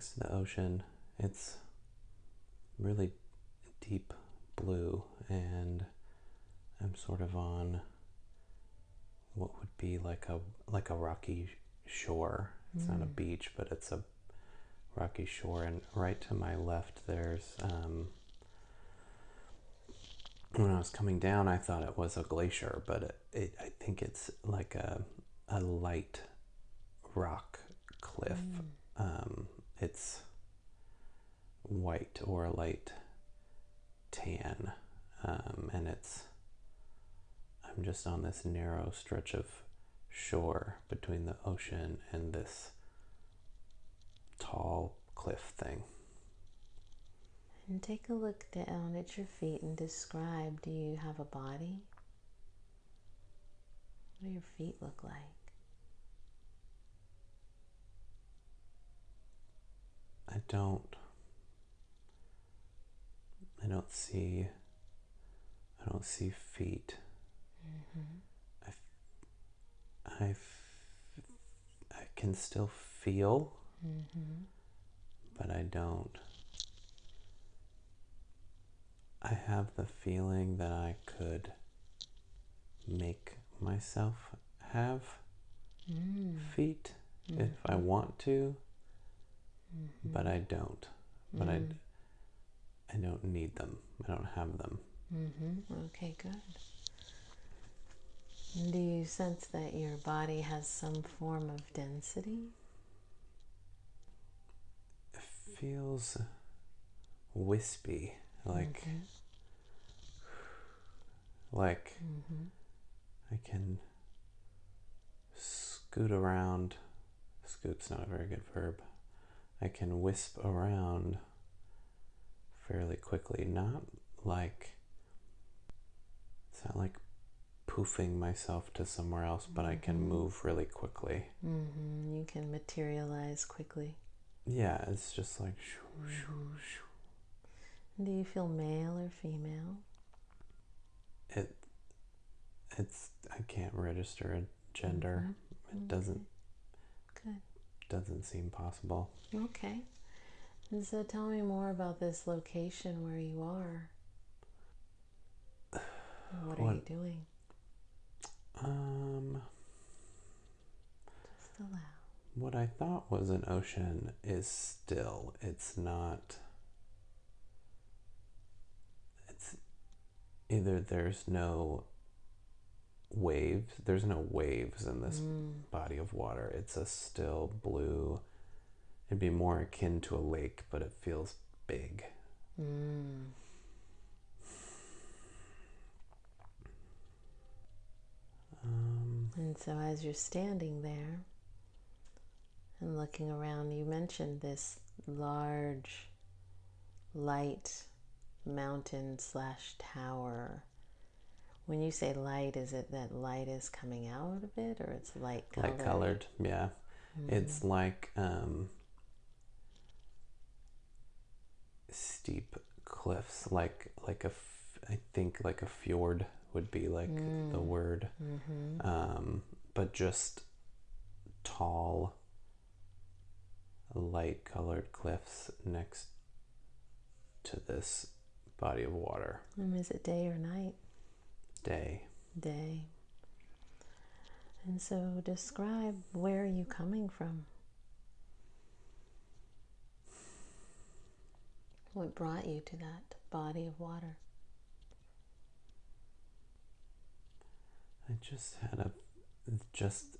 next to the ocean. It's really deep blue, and I'm sort of on what would be like a rocky shore. It's not a beach, but it's a rocky shore, and right to my left there's when I was coming down I thought it was a glacier, but I think it's like a light rock cliff. It's white or a light tan, and I'm just on this narrow stretch of shore between the ocean and this tall cliff thing. And take a look down at your feet and describe, do you have a body? What do your feet look like? I don't see feet. I can still feel, but I don't. I have the feeling that I could make myself have feet if I want to, but I don't. But I don't need them. I don't have them. Okay, good. And do you sense that your body has some form of density? It feels wispy, like I can scoot around. Scoot's not a very good verb. I can wisp around fairly quickly. It's not like poofing myself to somewhere else, but I can move really quickly. You can materialize quickly. Yeah, it's just like shoo, shoo, shoo. Do you feel male or female? I can't register a gender. It doesn't seem possible. Okay. And so tell me more about this location where you are. What are you doing? Just allow. What I thought was an ocean is still. It's not. It's either there's no waves. There's no waves in this body of water. It's a still blue. It'd be more akin to a lake, but it feels big. And so as you're standing there and looking around, you mentioned this large light mountain / tower. When you say light, is it that light is coming out of it, or it's light colored? Light colored, yeah. It's like steep cliffs, I think like a fjord would be like the word, but just tall, light colored cliffs next to this body of water. Is it day or night? Day. Day. And so describe, where are you coming from? What brought you to that body of water? I just had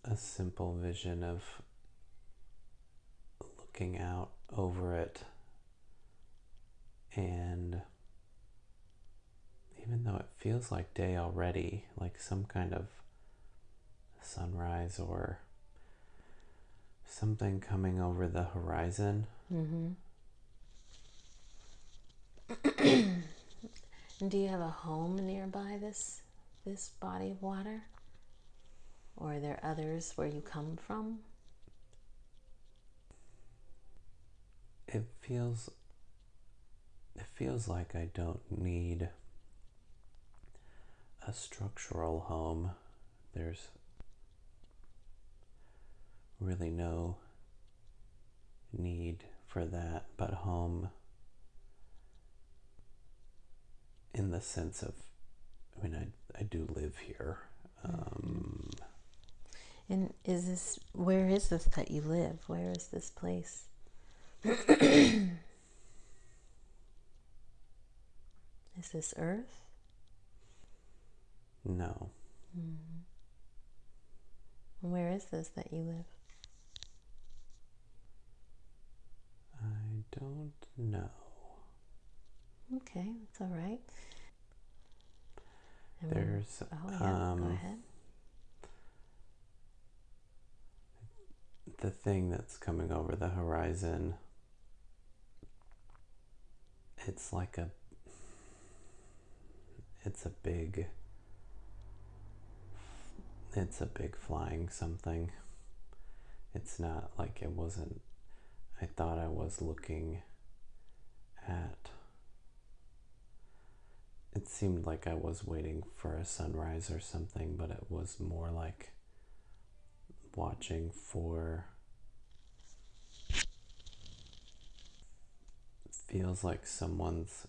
a simple vision of looking out over it, and even though it feels like day already, like some kind of sunrise or something coming over the horizon. And do you have a home nearby this body of water? Or are there others where you come from? It feels like I don't need a structural home. There's really no need for that, but home in the sense of, I mean, I do live here. And where is this that you live? Where is this place? Is this Earth? No. And where is this that you live? I don't know. Okay, that's all right. And There's go ahead. the thing that's coming over the horizon. It's like it's a big flying something. It's not like it wasn't. I thought I was looking at. It seemed like I was waiting for a sunrise or something, but it was more like watching for. Feels like someone's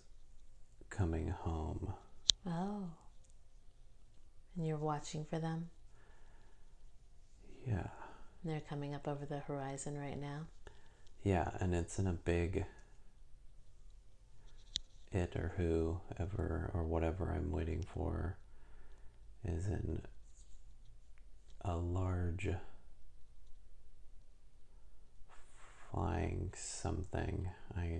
coming home. Oh. And you're watching for them? Yeah. And they're coming up over the horizon right now? Yeah, and it's in a big it or whoever or whatever I'm waiting for is in a large flying something. I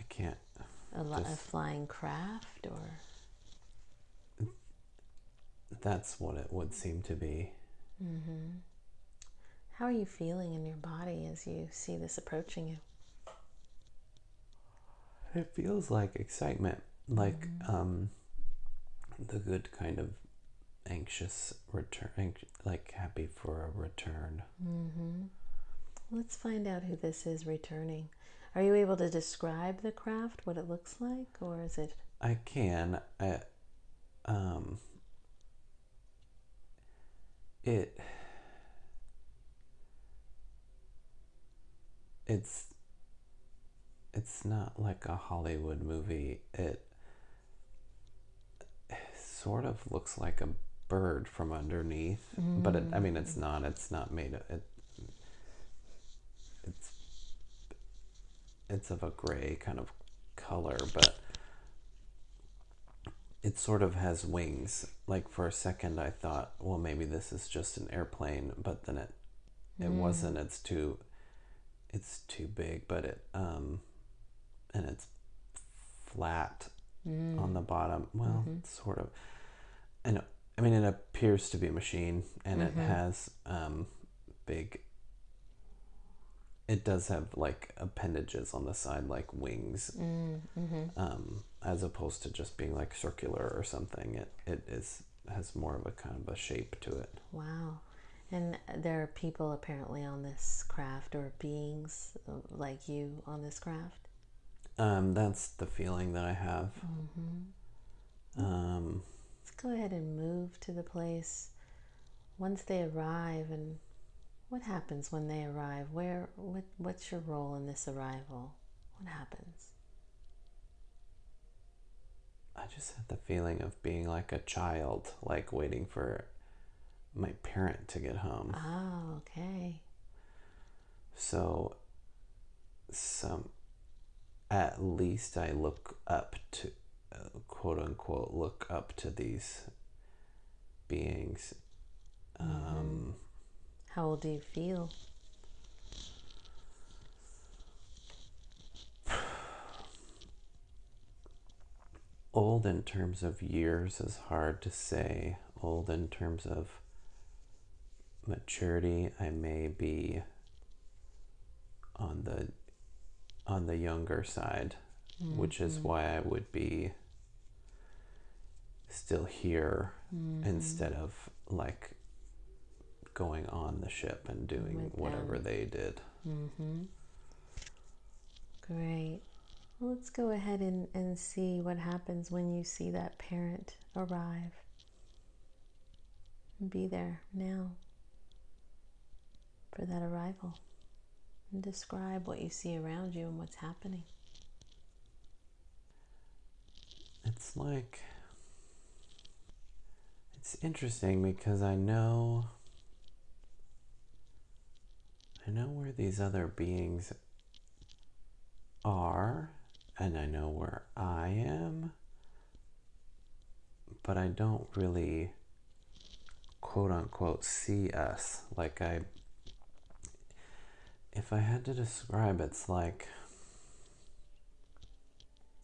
can't. A flying craft, or? That's what it would seem to be. Mm-hmm. How are you feeling in your body as you see this approaching you? It feels like excitement, like the good kind of anxious return, like happy for a return. Mm-hmm. Let's find out who this is returning. Are you able to describe the craft, what it looks like, or is it? I can. It. It's not like a Hollywood movie. It sort of looks like a bird from underneath, but I mean, it's not. It's not made of it. It's of a gray kind of color, but it sort of has wings. Like for a second, I thought, well, maybe this is just an airplane, but then it wasn't. It's too big, but and it's flat on the bottom. Well, sort of. And I mean, it appears to be a machine, and it has big. It does have like appendages on the side, like wings, as opposed to just being like circular or something. It has more of a kind of a shape to it. Wow. And there are people apparently on this craft, or beings like you on this craft? That's the feeling that I have. Let's go ahead and move to the place once they arrive. And what happens when they arrive? What's your role in this arrival? What happens? I just had the feeling of being like a child, like waiting for my parent to get home. Oh, okay. So at least I look up to, quote unquote, look up to these beings. How old do you feel? Old in terms of years is hard to say. Old in terms of maturity, I may be on the younger side, which is why I would be still here instead of like going on the ship and doing whatever they did. Great. Well, let's go ahead and see what happens when you see that parent arrive. And be there now for that arrival. And describe what you see around you and what's happening. It's like, it's interesting because I know where these other beings are, and I know where I am, but I don't really quote unquote see us. Like, if I had to describe, it's like,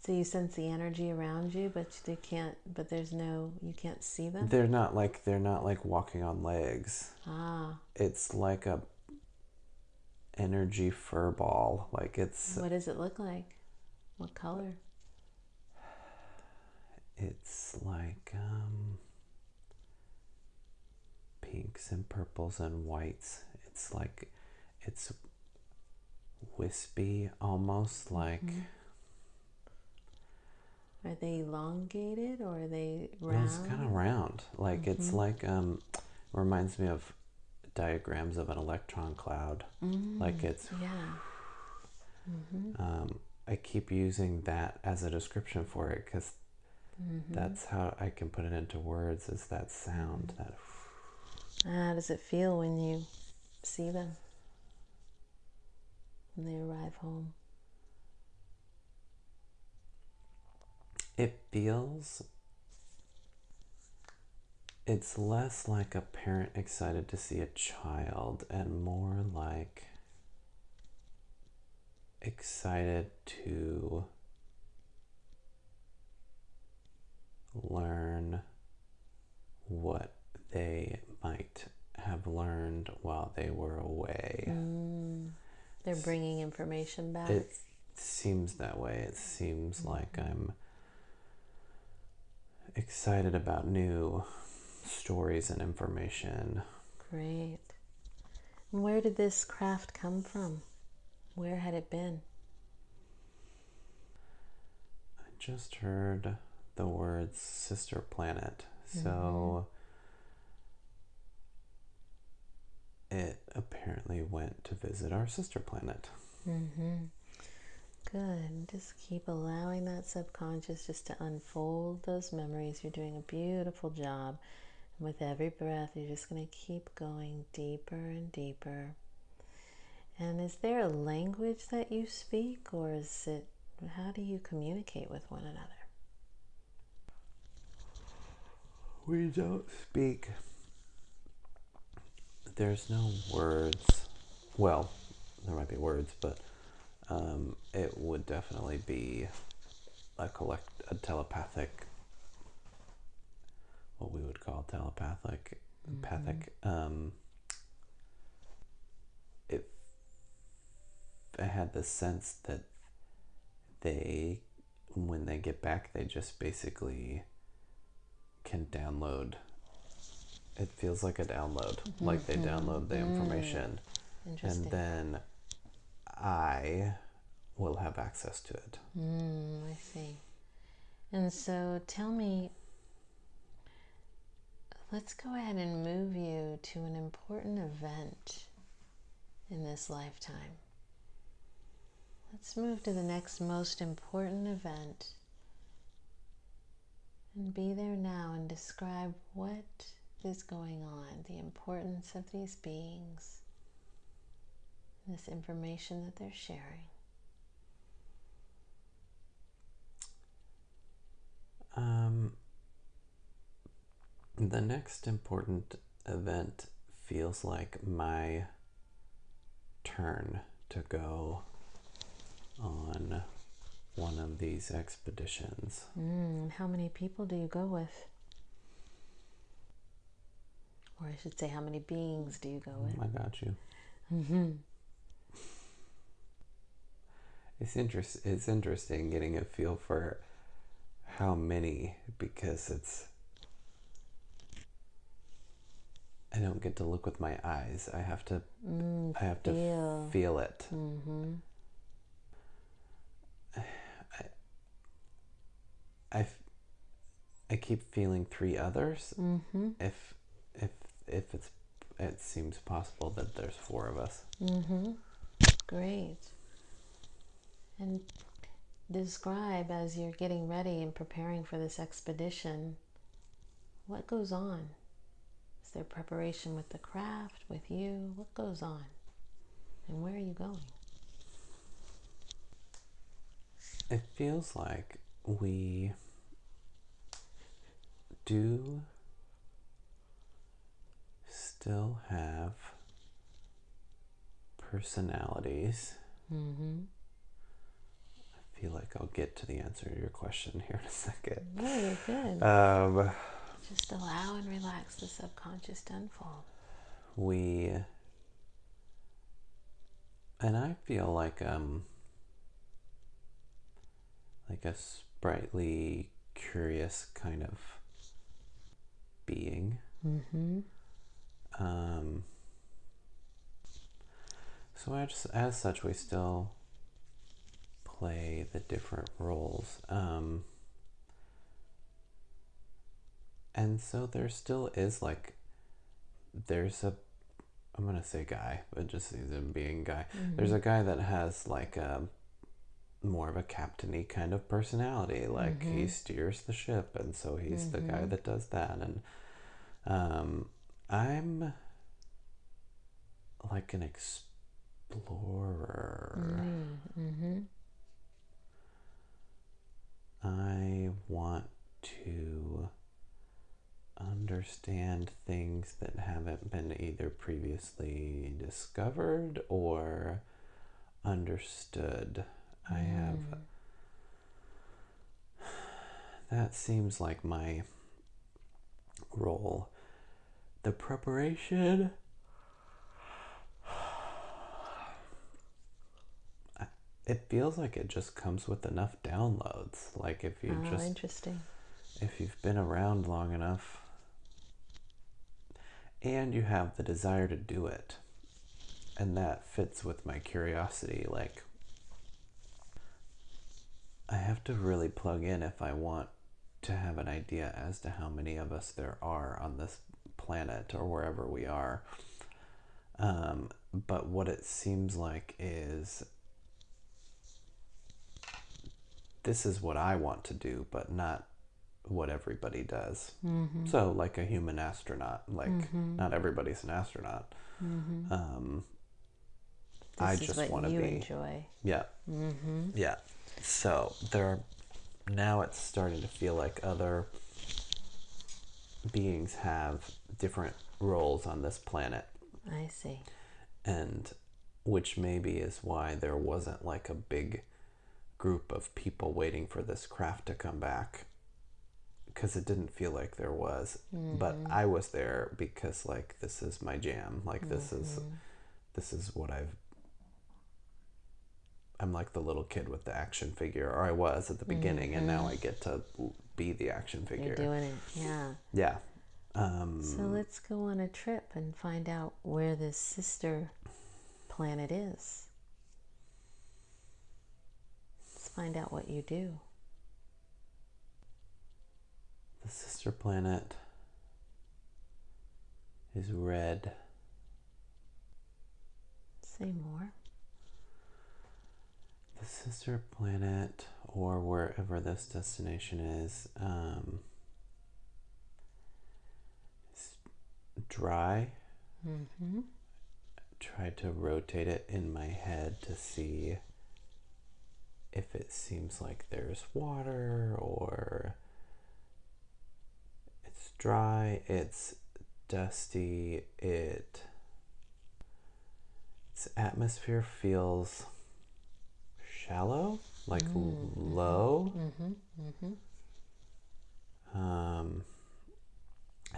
So you sense the energy around you, but you can't see them? they're not like walking on legs. Ah. It's like a energy fur ball. Like, it's, What does it look like? What color? it's like pinks and purples and whites. It's like, it's wispy, almost like. Are they elongated or are they Well, round? it's kind of round. Like, it's like, reminds me of diagrams of an electron cloud. Like, it's, Yeah. I keep using that as a description for it because that's how I can put it into words, is that sound. That. How does it feel when you see them? When they arrive home? It feels, it's less like a parent excited to see a child and more like excited to learn what they might have learned while they were away. They're bringing information back. It seems that way. It seems like I'm excited about new stories and information. Great. And where did this craft come from? Where had it been? I just heard the words sister planet. So it apparently went to visit our sister planet. Good. Just keep allowing that subconscious just to unfold those memories. You're doing a beautiful job. And with every breath, you're just going to keep going deeper and deeper. And is there a language that you speak, or is it, how do you communicate with one another? We don't speak. There's no words. Well, there might be words, but it would definitely be a telepathic, what we would call telepathic. If I had the sense that they, when they get back, they just basically can download. It feels like a download, like they download the information, and then I will have access to it. I see. And so tell me, let's go ahead and move you to an important event in this lifetime. Let's move to the next most important event and be there now and describe what is going on, the importance of these beings, this information that they're sharing. The next important event feels like my turn to go on one of these expeditions. How many people do you go with? Or I should say, how many beings do you go with? I got you. It's interesting getting a feel for how many, because I don't get to look with my eyes. I have to feel it. I keep feeling 3 others. If if it seems possible that there's 4 of us. Great. And describe, as you're getting ready and preparing for this expedition, what goes on? Is there preparation with the craft, with you? What goes on? And where are you going? It feels like we do still have personalities. I feel like I'll get to the answer to your question here in a second. No, you're good. Just allow and relax the subconscious to unfold. And I feel like a sprightly, curious kind of being. So as such, we still play the different roles. And so there still is I'm going to say guy, but just he's a being guy. There's a guy that has like more of a captain-y kind of personality. Like he steers the ship, and so he's the guy that does that. And I'm like an explorer. I want to understand things that haven't been either previously discovered or understood. That seems like my role. The preparation, it feels like it just comes with enough downloads. Like if you interesting. If you've been around long enough and you have the desire to do it, and that fits with my curiosity. Like I have to really plug in if I want to have an idea as to how many of us there are on this planet or wherever we are. But what it seems like is this is what I want to do, but not what everybody does. So like a human astronaut, like not everybody's an astronaut. I just want to be. Enjoy. Yeah. Yeah. So now it's starting to feel like other beings have different roles on this planet. I see. And which maybe is why there wasn't like a big group of people waiting for this craft to come back, because it didn't feel like there was. But I was there because like this is my jam. Like this is what I'm like the little kid with the action figure, or I was at the beginning, and now I get to be the action figure. You're doing it, yeah. Yeah. So let's go on a trip and find out where this sister planet is. Let's find out what you do. The sister planet is red. Say more. The sister planet, or wherever this destination is dry. Tried to rotate it in my head to see if it seems like there's water, or it's dry, it's dusty, its atmosphere feels shallow, like low.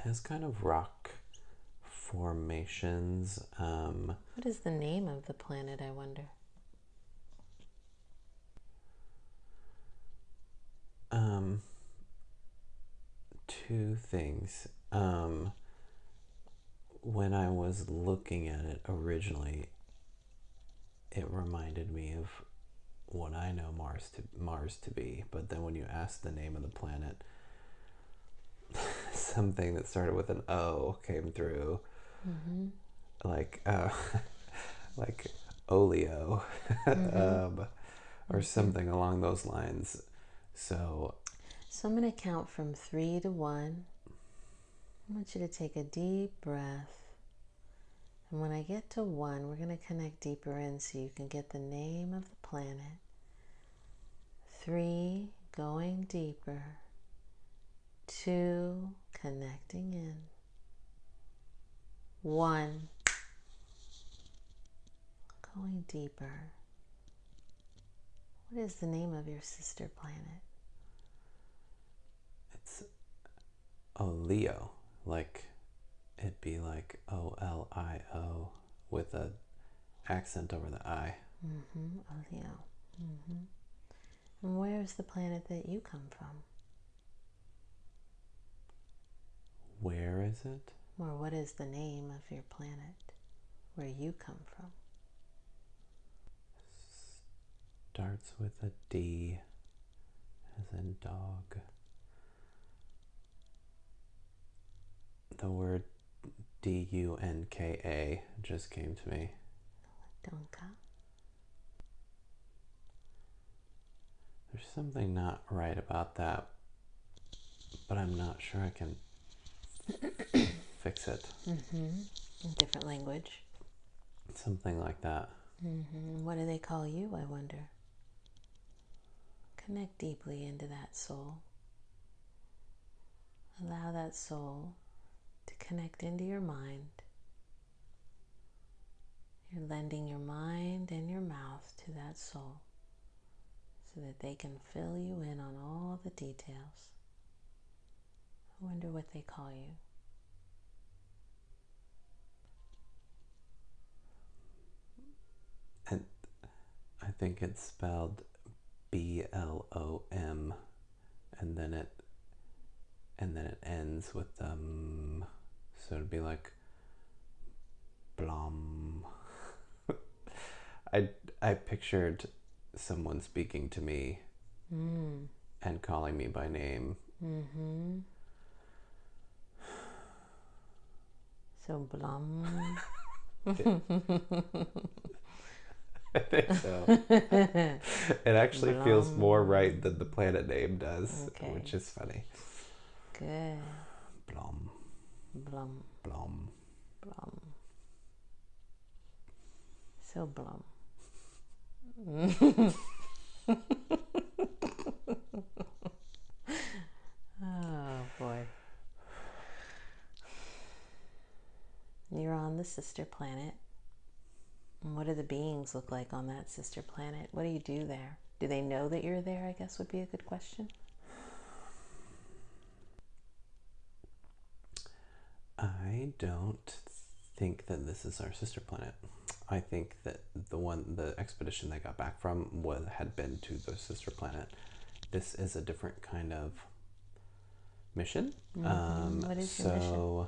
Has kind of rock formations. What is the name of the planet, I wonder? Two things. When I was looking at it originally, it reminded me of what I know Mars to be. But then when you ask the name of the planet, something that started with an O came through, like like oleo, or something along those lines. So I'm going to count from 3 to 1. I want you to take a deep breath. And when I get to 1, we're going to connect deeper in so you can get the name of the planet. 3, going deeper. 2, connecting in. 1, going deeper. What is the name of your sister planet? it's Olio, like it'd be like Olio with a accent over the I. Olio. And where is the planet that you come from? Where is it? Or what is the name of your planet where you come from? Starts with a D, as in dog. The word Dunka just came to me. Donka. There's something not right about that, but I'm not sure I can fix it. Different language. Something like that. What do they call you, I wonder? Connect deeply into that soul. Allow that soul to connect into your mind. You're lending your mind and your mouth to that soul so that they can fill you in on all the details. I wonder what they call you. And I think it's spelled BLOM, and then it ends with so it'd be like BLOM. I pictured someone speaking to me and calling me by name. So BLOM. I think so. It actually feels more right than the planet name does, which is funny. Good. BLOM. BLOM. BLOM. BLOM. So BLOM. Oh boy. You're on the sister planet. And what do the beings look like on that sister planet? What do you do there? Do they know that you're there, I guess would be a good question. I don't think that this is our sister planet. I think that the expedition they got back from had been to the sister planet. This is a different kind of mission. What is your mission?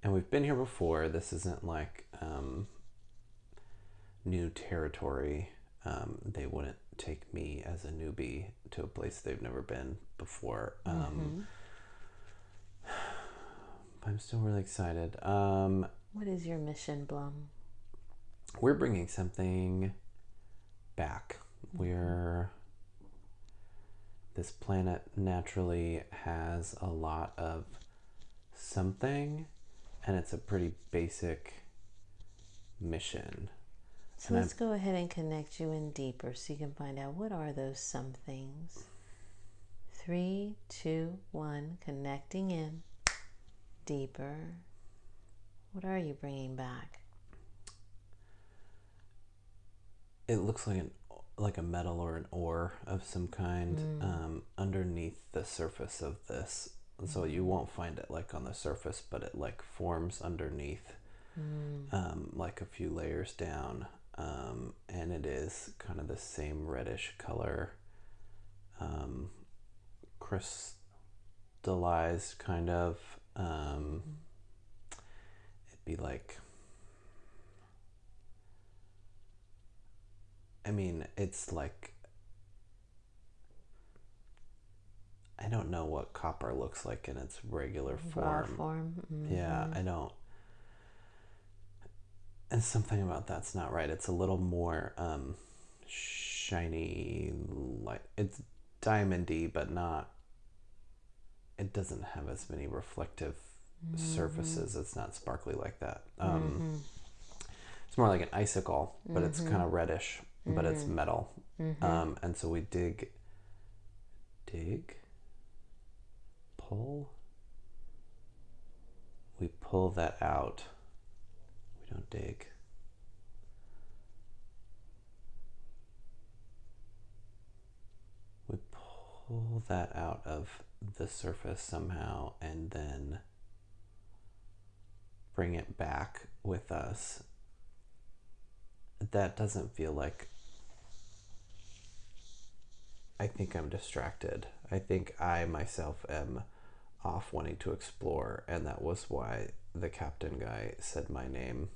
And we've been here before. This isn't like new territory. They wouldn't take me as a newbie to a place they've never been before. I'm still really excited. What is your mission, BLOM? We're bringing something back. This planet naturally has a lot of something, and it's a pretty basic mission. So let's go ahead and connect you in deeper so you can find out what are those some things. 3, 2, 1, connecting in deeper. What are you bringing back? It looks like a metal or an ore of some kind underneath the surface of this. So you won't find it like on the surface, but it like forms underneath, like a few layers down. And it is kind of the same reddish color, crystallized kind of. It'd be like, I mean, it's like, I don't know what copper looks like in its regular Raw form. form. Mm-hmm. Yeah, I don't. And something about that's not right. It's a little more shiny, like it's diamondy, but not. It doesn't have as many reflective surfaces. It's not sparkly like that. It's more like an icicle, but it's kind of reddish, but it's metal. And so we pull. We pull that out. We don't dig. We pull that out of the surface somehow and then bring it back with us. That doesn't feel like... I think I'm distracted. I think I myself am off wanting to explore, and that was why the captain guy said my name.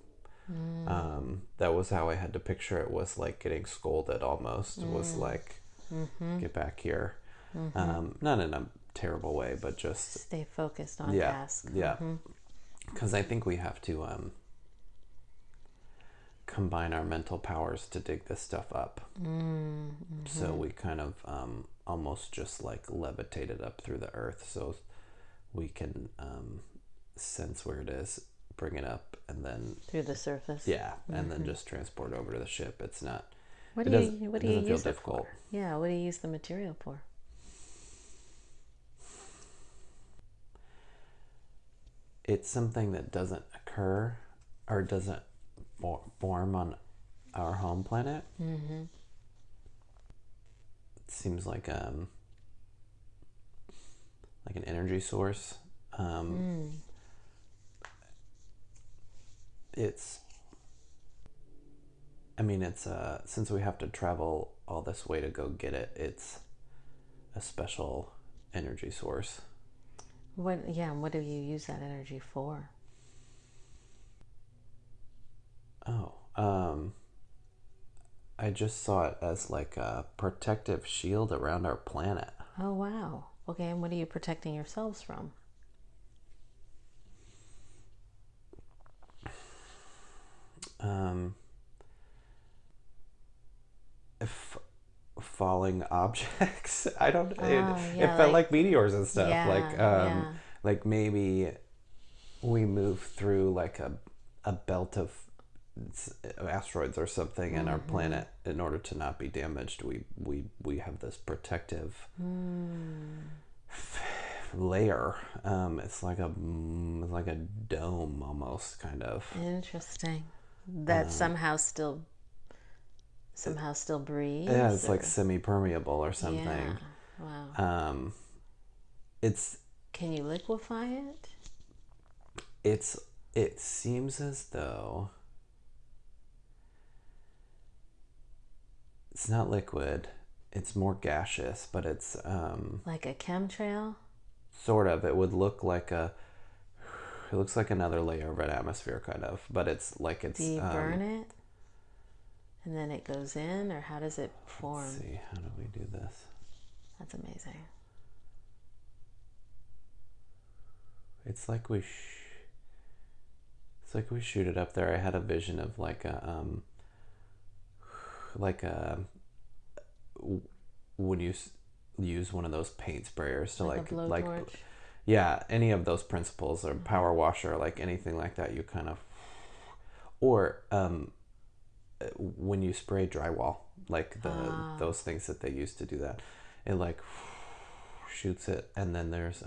That was how I had to picture it, was like getting scolded almost. Was like, get back here. Not in a terrible way, but just stay focused on task. Yeah, because I think we have to combine our mental powers to dig this stuff up. So we kind of almost just like levitate it up through the earth so we can sense where it is, bring it up, and then through the surface. Yeah, and then just transport over to the ship. It's not. What do you use it for? Yeah, what do you use the material for? It's something that doesn't occur or doesn't form on our home planet. It seems like an energy source. It's since we have to travel all this way to go get it, it's a special energy source. What do you use that energy for? I just saw it as like a protective shield around our planet. Oh, wow. Okay, and what are you protecting yourselves from? If falling objects, I don't. It felt like meteors and stuff. Yeah, like maybe we move through like a belt of asteroids or something, and our planet, in order to not be damaged, we have this protective layer. It's like a dome almost, kind of. Interesting. That somehow still breathes. Yeah, it's like semi-permeable or something. Yeah. Wow. It's. Can you liquefy it? It seems as though it's not liquid. It's more gaseous, but it's like a chemtrail. Sort of. It would look like it looks like another layer of an atmosphere, kind of. But it's like it's. Do you burn it, and then it goes in, or how does it form? Let's see. How do we do this? That's amazing. It's like we shoot it up there. I had a vision of when you use one of those paint sprayers to like a blowtorch. Yeah, any of those principles, or power washer, like anything like that, you kind of, or when you spray drywall, like those things that they use to do that, it like shoots it, and then there's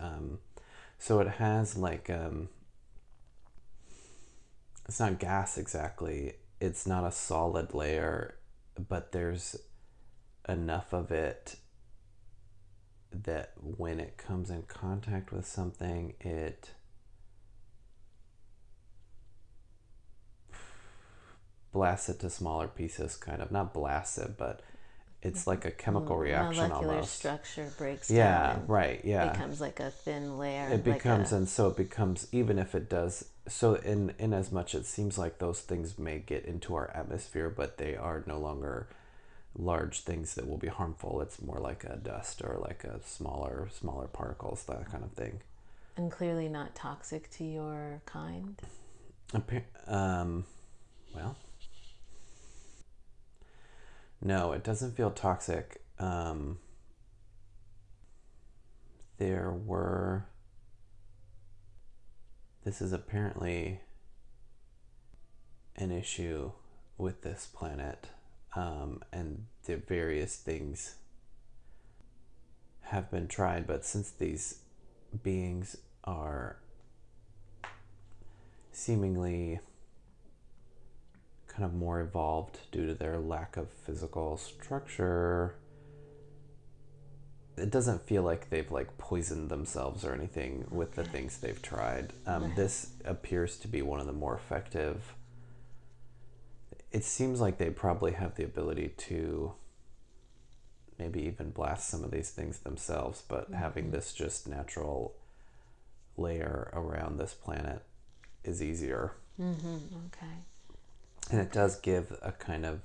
so it has like it's not gas exactly, it's not a solid layer, but there's enough of it that when it comes in contact with something, it blasts it to smaller pieces, kind of. Not blasts it, but it's like a chemical reaction molecular almost. Structure breaks yeah, down. Right, yeah. Becomes like a thin layer. It becomes, and so it becomes, even if it does, so in as much it seems like those things may get into our atmosphere, but they are no longer large things that will be harmful. It's more like a dust or like a smaller particles, that kind of thing. And clearly not toxic to your kind? Well, no, it doesn't feel toxic. This is apparently an issue with this planet, and the various things have been tried, but since these beings are seemingly kind of more evolved due to their lack of physical structure, it doesn't feel like they've like poisoned themselves or anything with the things they've tried. This appears to be one of the more effective. It seems like they probably have the ability to maybe even blast some of these things themselves, but having this just natural layer around this planet is easier. Okay. And it does give a kind of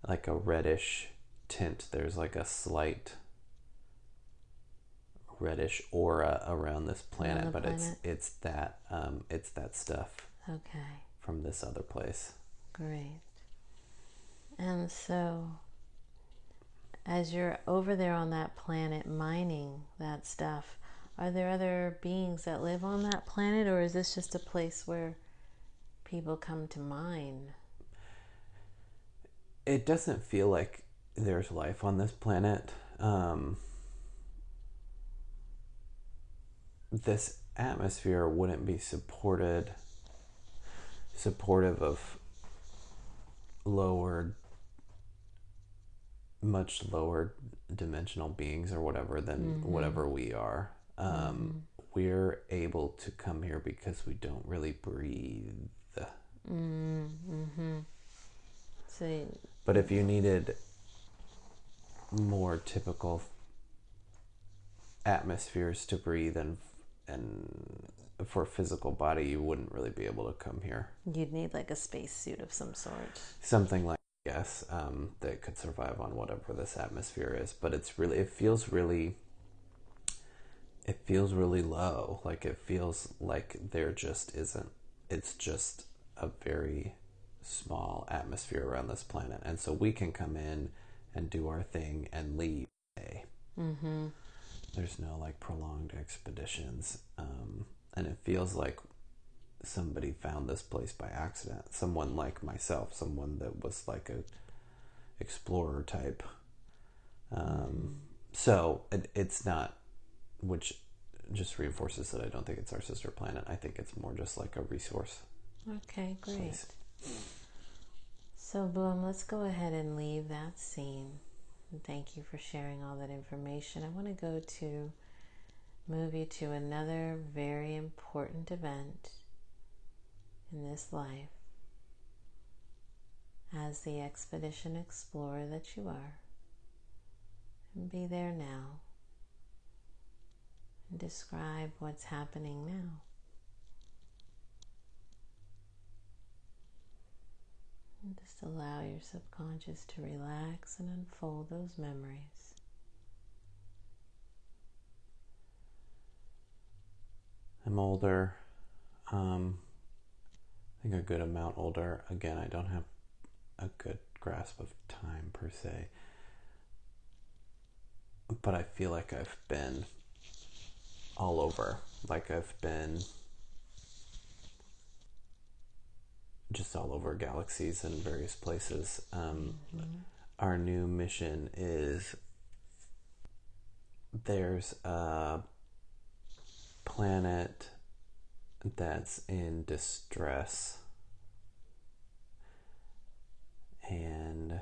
like a reddish tint. There's like a slight reddish aura around this planet, but it's that stuff from this other place. Great. And so as you're over there on that planet mining that stuff, are there other beings that live on that planet, or is this just a place where people come to mine? It doesn't feel like there's life on this planet. This atmosphere wouldn't be supportive of much lower dimensional beings or whatever than whatever we are. We're able to come here because we don't really breathe. But if you needed more typical atmospheres to breathe and for a physical body, you wouldn't really be able to come here. You'd need like a spacesuit of some sort. Something like, yes, that could survive on whatever this atmosphere is. But it feels really low. Like it feels like there just isn't. It's just a very small atmosphere around this planet, and so we can come in and do our thing and leave. There's no like prolonged expeditions, and it feels like somebody found this place by accident. Someone like myself, someone that was like a explorer type. So it's not, which just reinforces that I don't think it's our sister planet. I think it's more just like a resource. Okay, great. Place. So, BLOM, let's go ahead and leave that scene. And thank you for sharing all that information. I want to move you to another very important event in this life as the expedition explorer that you are. And be there now. And describe what's happening now. And just allow your subconscious to relax and unfold those memories. I'm older. I think a good amount older. Again, I don't have a good grasp of time per se. But I feel like I've been all over. Like I've been just all over galaxies and various places. Our new mission is there's a planet that's in distress, and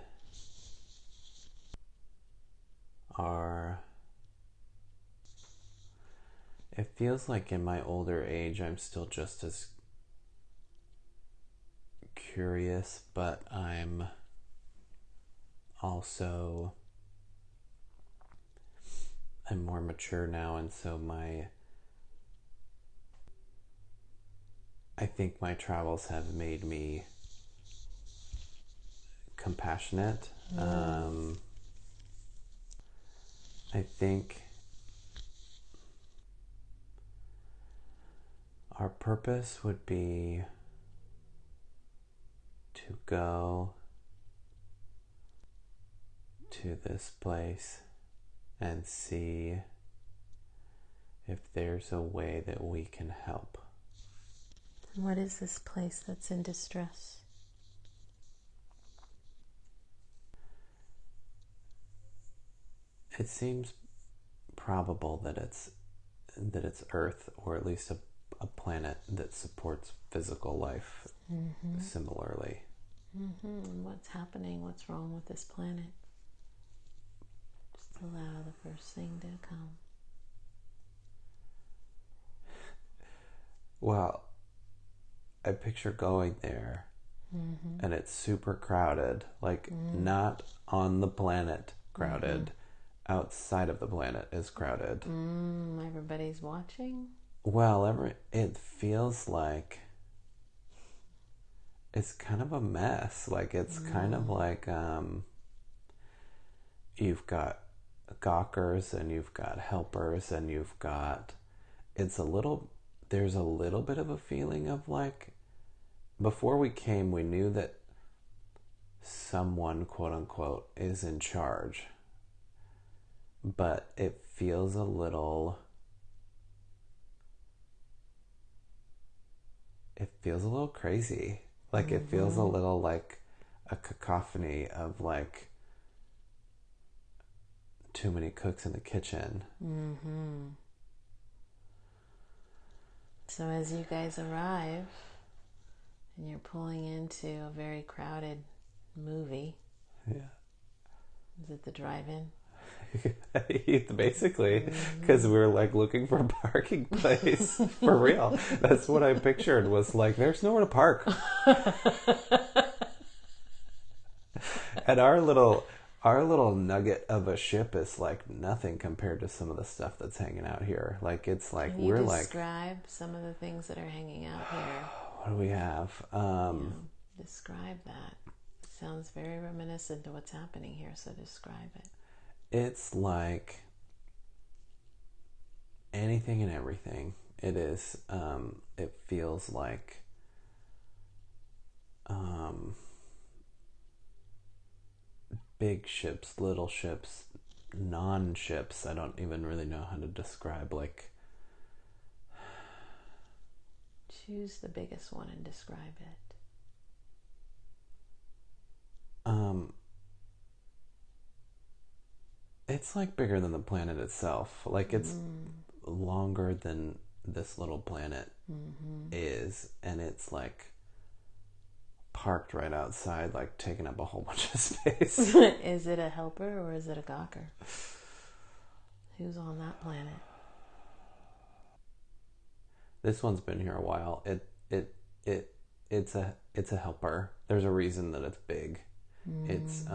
it feels like in my older age I'm still just as curious, but I'm more mature now, and so I think my travels have made me compassionate I think our purpose would be to go to this place and see if there's a way that we can help. What is this place that's in distress? It seems probable that it's Earth, or at least a planet that supports physical life similarly. What's happening? What's wrong with this planet? Just allow the first thing to come. Well, I picture going there and it's super crowded, like not on the planet crowded, outside of the planet is crowded. Everybody's watching? Well, it feels like it's kind of a mess. Like it's kind of like you've got gawkers and you've got helpers and you've got there's a little bit of a feeling of like, before we came we knew that someone, quote unquote, is in charge, but it feels a little crazy. Like it feels a little like a cacophony of like too many cooks in the kitchen. So as you guys arrive and you're pulling into a very crowded movie. Yeah. Is it the drive-in? Basically, because we were like looking for a parking place. For real. That's what I pictured, was like, there's nowhere to park. And our little nugget of a ship is like nothing compared to some of the stuff that's hanging out here. Like it's like, Can you describe some of the things that are hanging out here? What do we have? Describe that. It sounds very reminiscent to what's happening here, so describe it. It's like anything and everything. It is. It feels like big ships, little ships, non-ships. I don't even really know how to describe, like... Choose the biggest one and describe it. It's like bigger than the planet itself. Like it's longer than this little planet is, and it's like parked right outside, like taking up a whole bunch of space. Is it a helper or is it a gawker? Who's on that planet? This one's been here a while. It's a helper. There's a reason that it's big. It's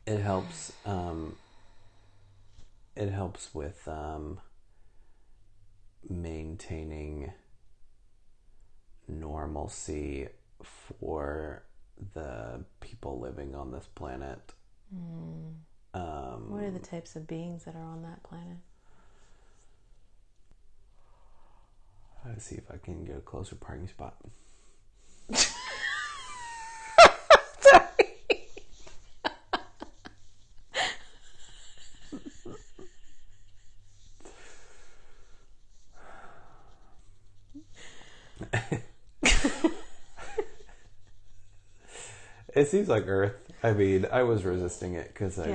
it helps with maintaining normalcy for the people living on this planet. What are the types of beings that are on that planet? Let's see if I can get a closer parking spot. It seems like Earth. I mean, I was resisting it because I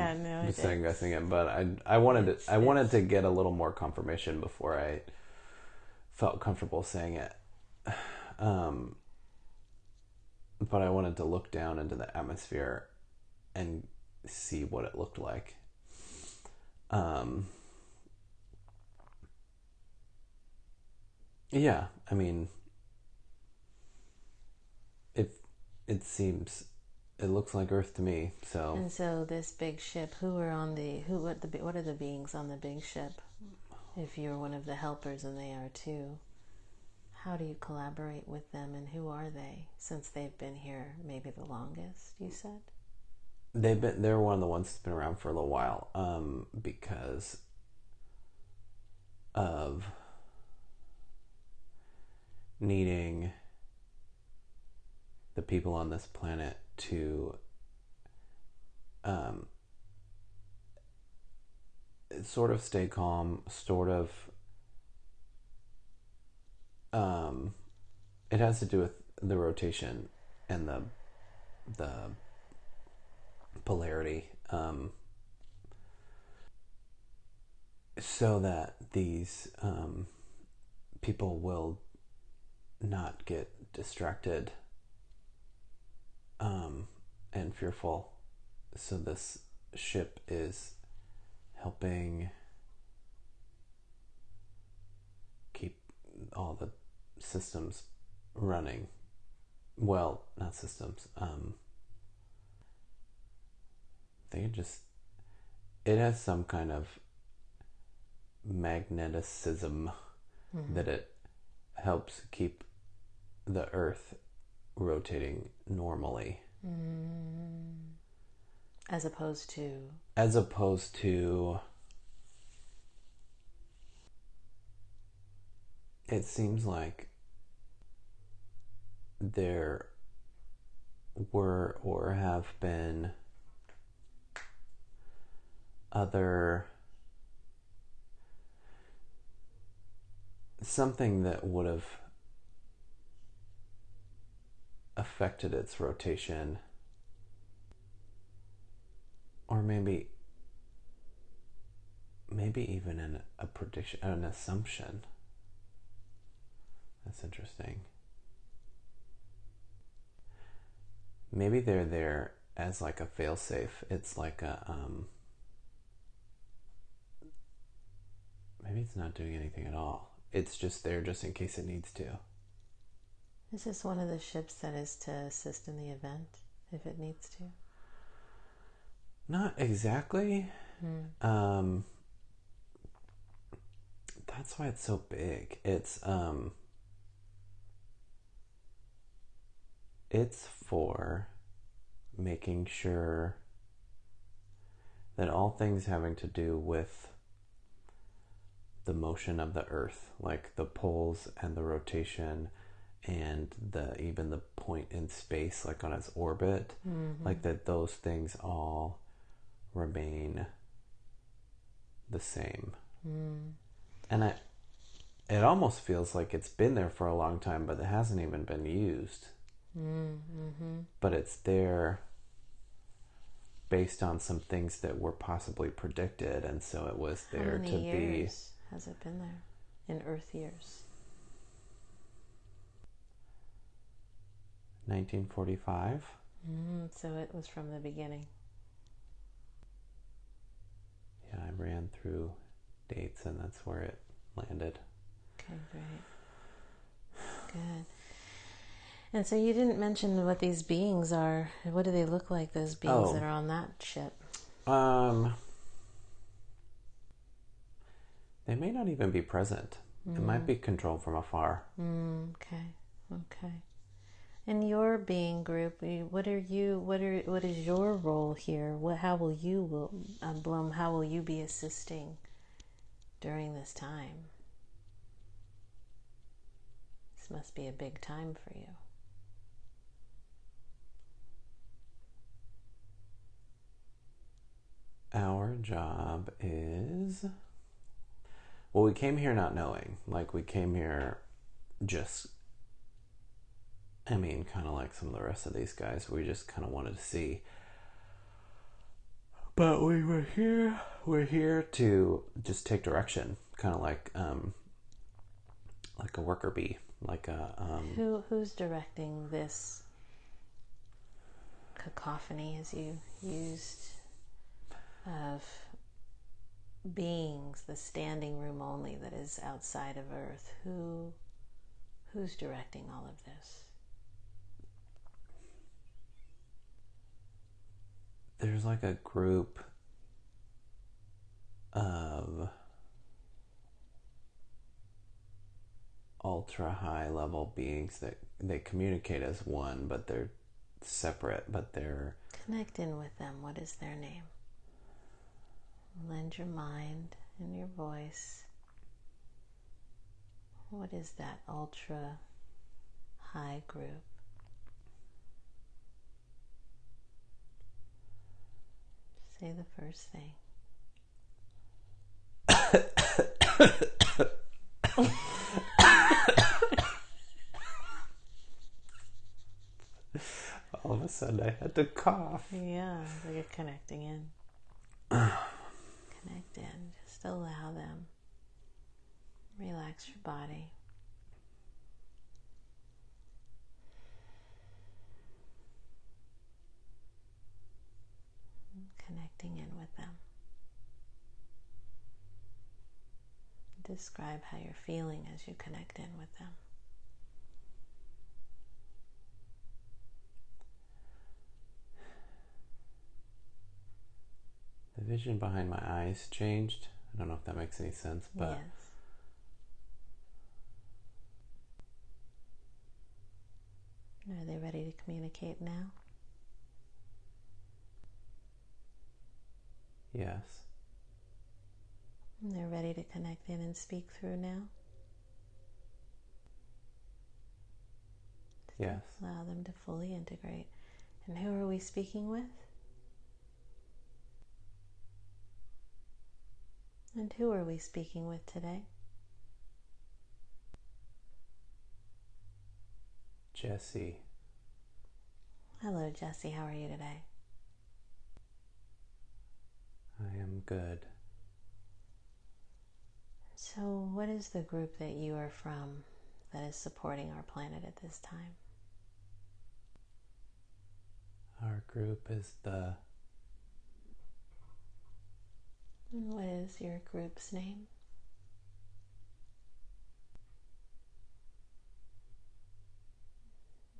was second guessing it, but I wanted to get a little more confirmation before I felt comfortable saying it. But I wanted to look down into the atmosphere and see what it looked like. Yeah, I mean, it looks like Earth to me. So. And so this big ship, what are the beings on the big ship? If you're one of the helpers and they are too, how do you collaborate with them, and who are they, since they've been here maybe the longest, you said? They're one of the ones that's been around for a little while, because of needing the people on this planet to sort of stay calm, sort of it has to do with the rotation and the polarity, so that these people will not get distracted and fearful. So this ship is helping keep all the systems running. Well, not systems. It has some kind of magneticism that it helps keep the Earth rotating normally. As opposed to it seems like there were or have been other something that would have affected its rotation, or maybe even a prediction, an assumption. That's interesting. Maybe they're there as like a failsafe. It's like a maybe it's not doing anything at all. It's just there just in case it needs to. Is this one of the ships that is to assist in the event if it needs to? Not exactly. That's why it's so big. It's for making sure that all things having to do with the motion of the Earth, like the poles and the rotation and even the point in space, like on its orbit, like that those things all remain the same. And it almost feels like it's been there for a long time, but it hasn't even been used. But it's there based on some things that were possibly predicted, and so it was there to be. How many years has it been there in Earth years? 1945. So it was from the beginning. Yeah, I ran through dates, and that's where it landed. Okay, great. Good. And so you didn't mention what these beings are. What do they look like, those beings that are on that ship? They may not even be present. It might be controlled from afar. Okay. In your being group, what is your role here? How will you, BLOM, how will you be assisting during this time? This must be a big time for you. Our job is... Well, we came here not knowing. Like, we came here just... kind of like some of the rest of these guys. We just kind of wanted to see. But we're here to just take direction. Kind of like a worker bee. Like a... Who's directing this cacophony, as you used, of beings, the standing room only that is outside of Earth? Who's directing all of this? There's like a group of ultra high level beings that they communicate as one, but they're separate, but they're... Connect in with them. What is their name? Lend your mind and your voice. What is that ultra high group? Say the first thing. All of a sudden I had to cough. Yeah, it's like you're connecting in. Connect in. Just allow them. Relax your body. Connecting in with them. Describe how you're feeling as you connect in with them. The vision behind my eyes changed. I don't know if that makes any sense, but... Yes. Are they ready to communicate now? Yes. And they're ready to connect in and speak through now? Yes. Allow them to fully integrate. And who are we speaking with? And who are we speaking with today? Jesse. Hello, Jesse. How are you today? I am good. So, what is the group that you are from that is supporting our planet at this time? Our group is the... And what is your group's name?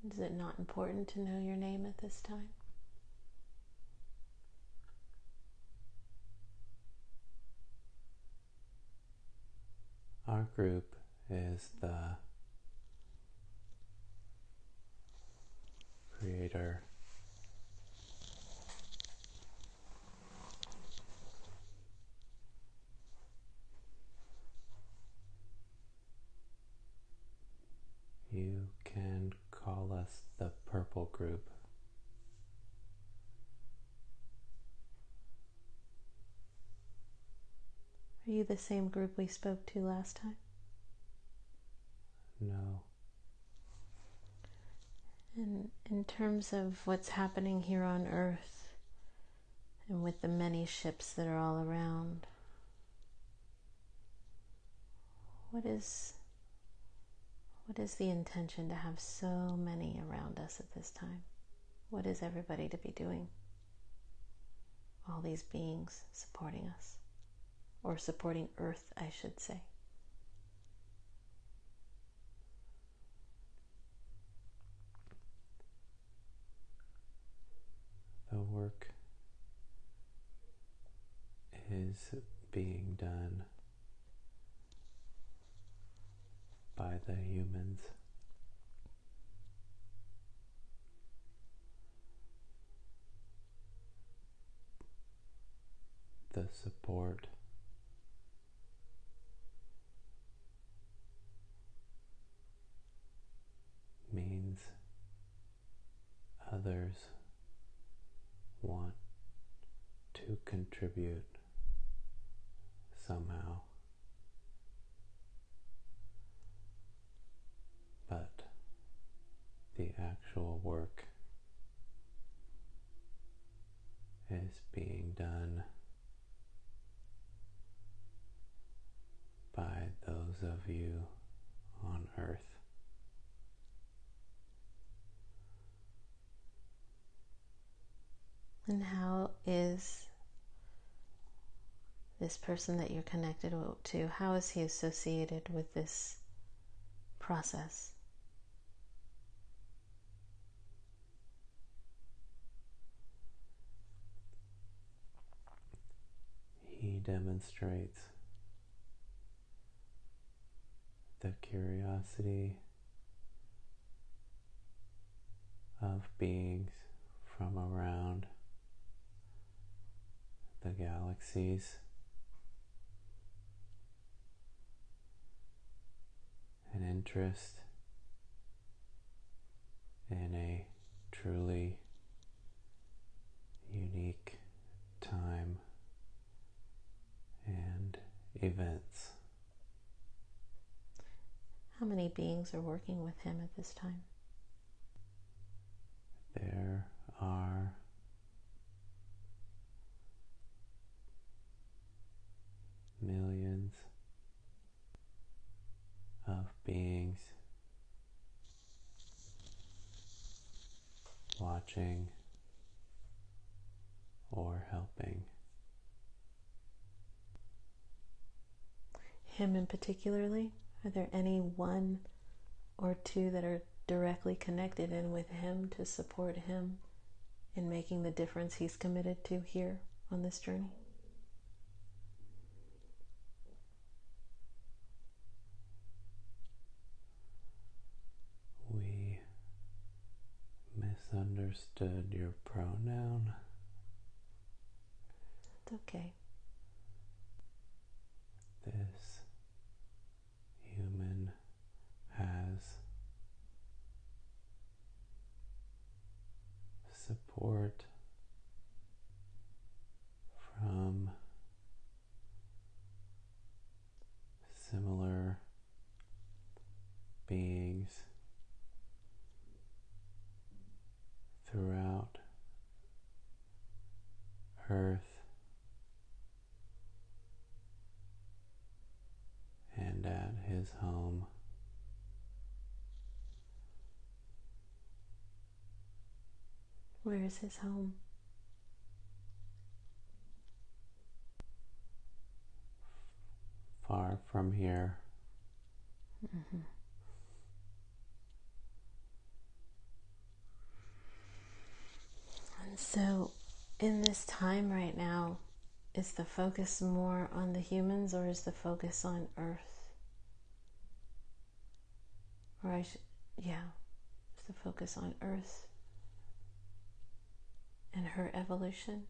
Is it not important to know your name at this time? Our group is the Creator. You can call us the Purple Group. Are you the same group we spoke to last time? No. And in terms of what's happening here on Earth and with the many ships that are all around, what is the intention to have so many around us at this time? What is everybody to be doing? All these beings supporting us, or supporting Earth, I should say. The work is being done by the humans. The support means others want to contribute somehow, but the actual work is being done by those of you on Earth. And how is this person that you're connected to, how is he associated with this process? He demonstrates the curiosity of beings from around the galaxies, an interest in a truly unique time and events. How many beings are working with him at this time? There are millions of beings watching or helping. Him in particularly? Are there any one or two that are directly connected in with him to support him in making the difference he's committed to here on this journey? We misunderstood your pronoun. It's okay. This human has support from similar beings throughout Earth and at his home. Where is his home? Far from here. Mm-hmm. And so, in this time right now, is the focus more on the humans or is the focus on Earth? Or is the focus on Earth and her evolution?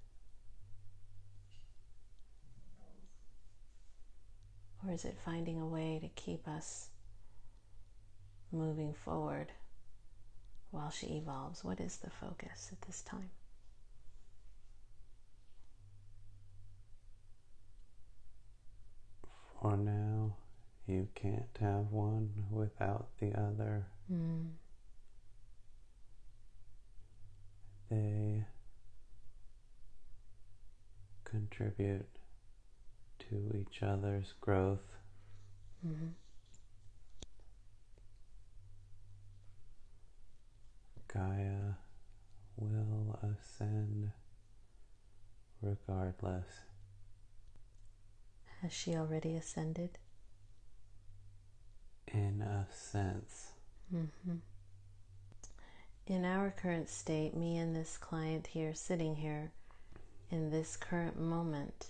Or is it finding a way to keep us moving forward while she evolves? What is the focus at this time? For now, you can't have one without the other. They contribute to each other's growth. Mm-hmm. Gaia will ascend regardless. Has she already ascended? In a sense. Mm-hmm. In our current state, me and this client here, sitting here, in this current moment,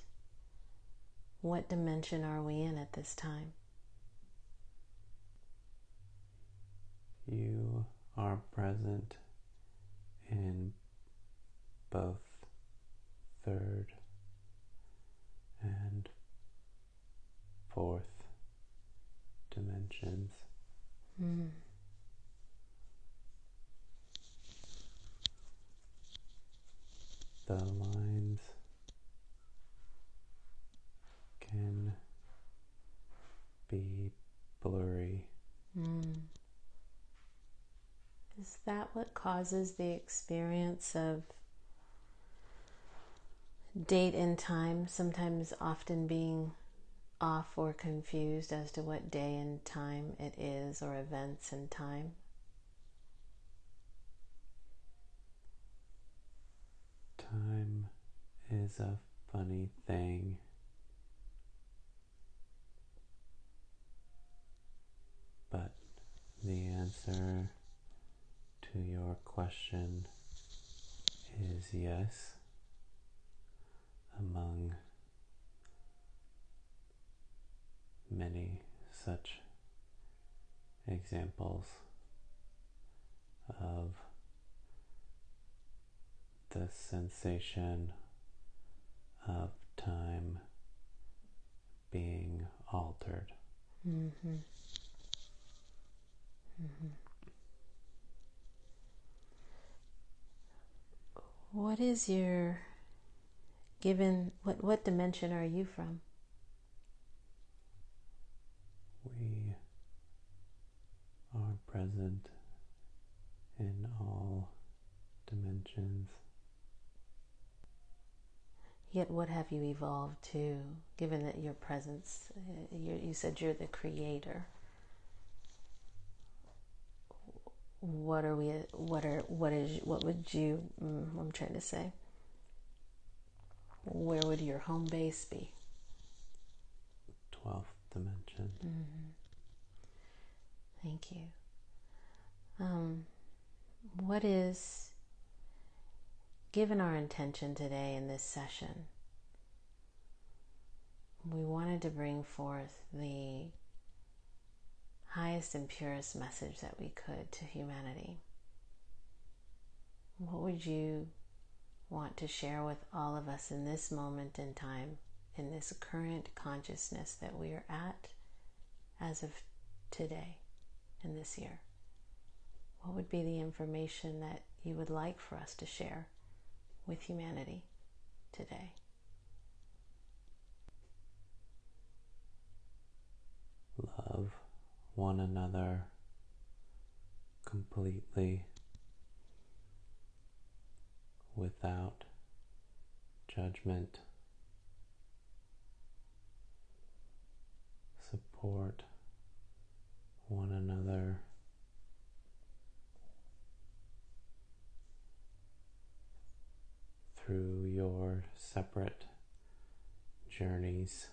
what dimension are we in at this time? You are present in both third and fourth dimensions. Mm. The lines can be blurry. Is that what causes the experience of date and time sometimes often being off or confused as to what day and time it is, or events and time? Time is a funny thing. But the answer to your question is yes. Among many such examples of the sensation of time being altered. Mm-hmm. Mm-hmm. What is your what dimension are you from? We are present in all dimensions. Yet what have you evolved to, given that your presence, you said you're the creator. What would you, I'm trying to say, where would your home base be? 12th dimension. Mm-hmm. Thank you. What is, given our intention today in this session, we wanted to bring forth the highest and purest message that we could to humanity. What would you want to share with all of us in this moment in time, in this current consciousness that we are at as of today, in this year? What would be the information that you would like for us to share with humanity today? Love one another completely, without judgment. Support one another. Through your separate journeys.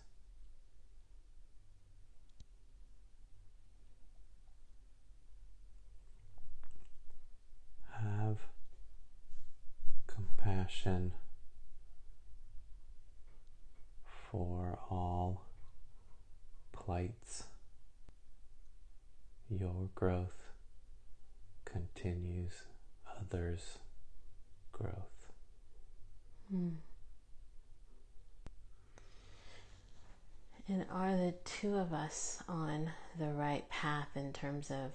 Have compassion for all plights. Your growth continues others' growth. And are the two of us on the right path in terms of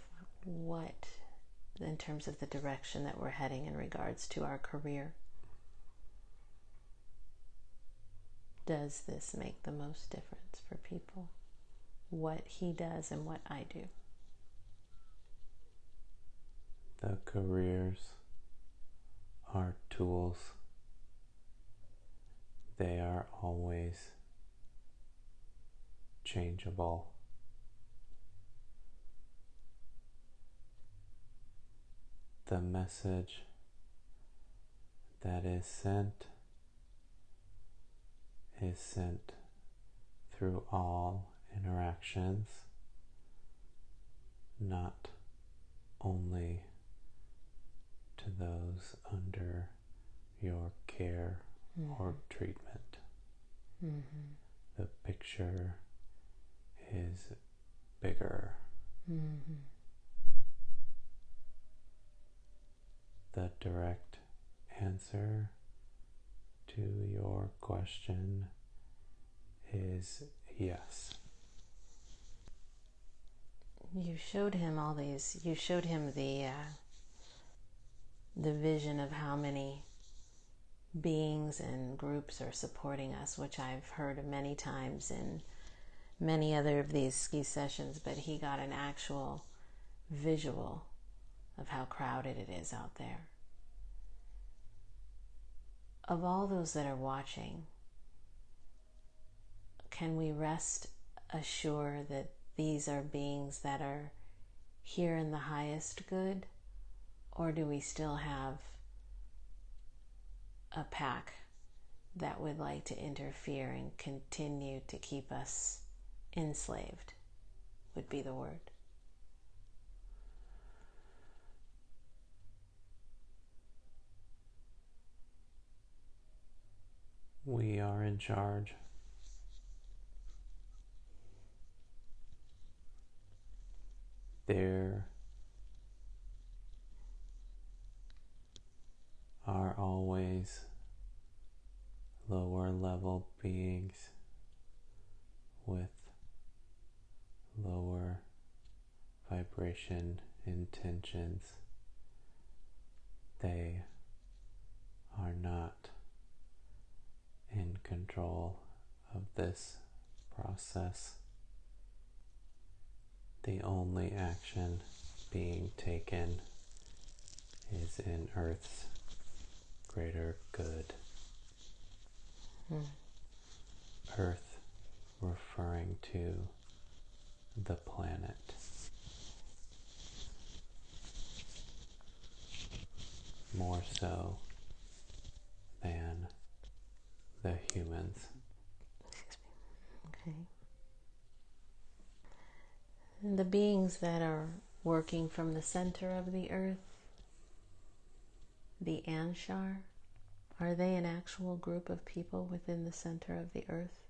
the direction that we're heading in regards to our career? Does this make the most difference for people? What he does and what I do? The careers are tools. They are always changeable. The message that is sent through all interactions, not only to those under your care or treatment. The picture is bigger. The direct answer to your question is yes. You showed him the vision of how many beings and groups are supporting us, which I've heard many times in many other of these ski sessions, but he got an actual visual of how crowded it is out there. Of all those that are watching, can we rest assured that these are beings that are here in the highest good, or do we still have a pack that would like to interfere and continue to keep us enslaved, would be the word? We are in charge. there are always lower level beings with lower vibration intentions. They are not in control of this process. The only action being taken is in Earth's greater good. Earth referring to the planet. More so than the humans. Okay. And the beings that are working from the center of the earth, the Anshar, are they an actual group of people within the center of the earth?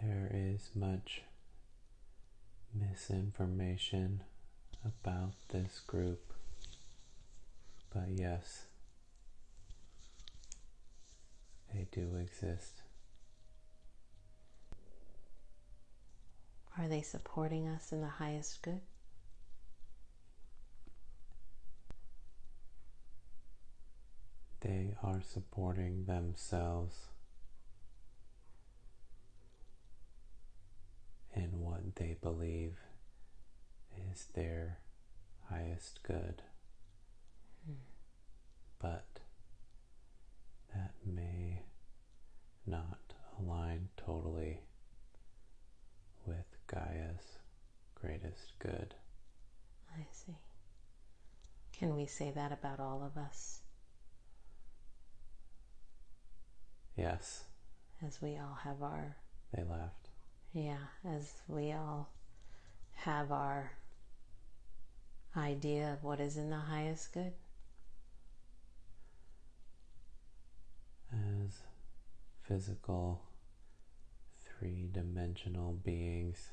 There is much misinformation about this group, but yes, they do exist. Are they supporting us in the highest good? They are supporting themselves in what they believe is their highest good. But that may not align totally with Gaia's greatest good. I see. Can we say that about all of us? Yes. As we all have our... They left. Yeah, as we all have our idea of what is in the highest good. As physical, three-dimensional beings,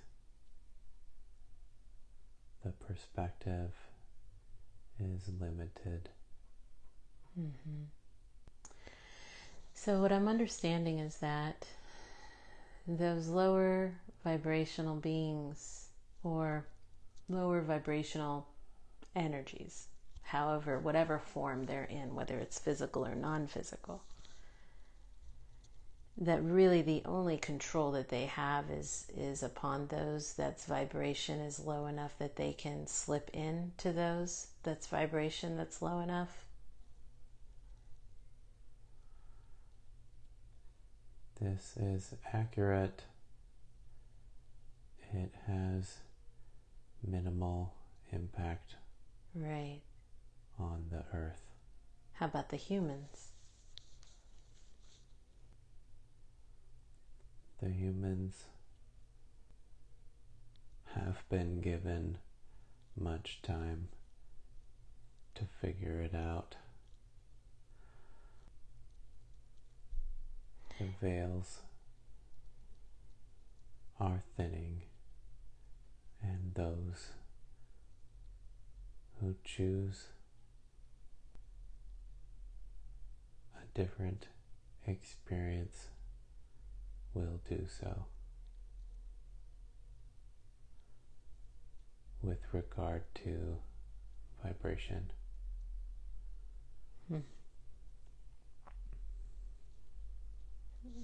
the perspective is limited. So what I'm understanding is that those lower vibrational beings or lower vibrational energies, however, whatever form they're in, whether it's physical or non-physical, that really the only control that they have is upon those that's vibration is low enough that they can slip into those that's vibration that's low enough. This is accurate. It has minimal impact Right. on the earth. How about the humans? The humans have been given much time to figure it out. The veils are thinning, and those who choose a different experience will do so. With regard to vibration.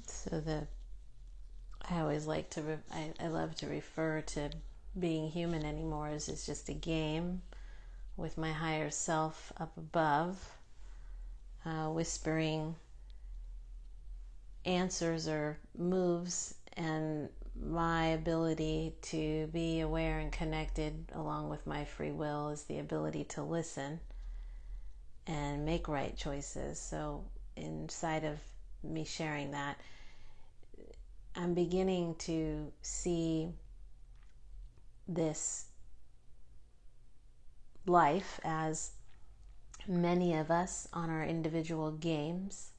So I always like to, I love to refer to being human anymore as it's just a game with my higher self up above, whispering answers or moves, and my ability to be aware and connected along with my free will is the ability to listen and make right choices. So inside of me sharing that, I'm beginning to see this life as many of us on our individual games,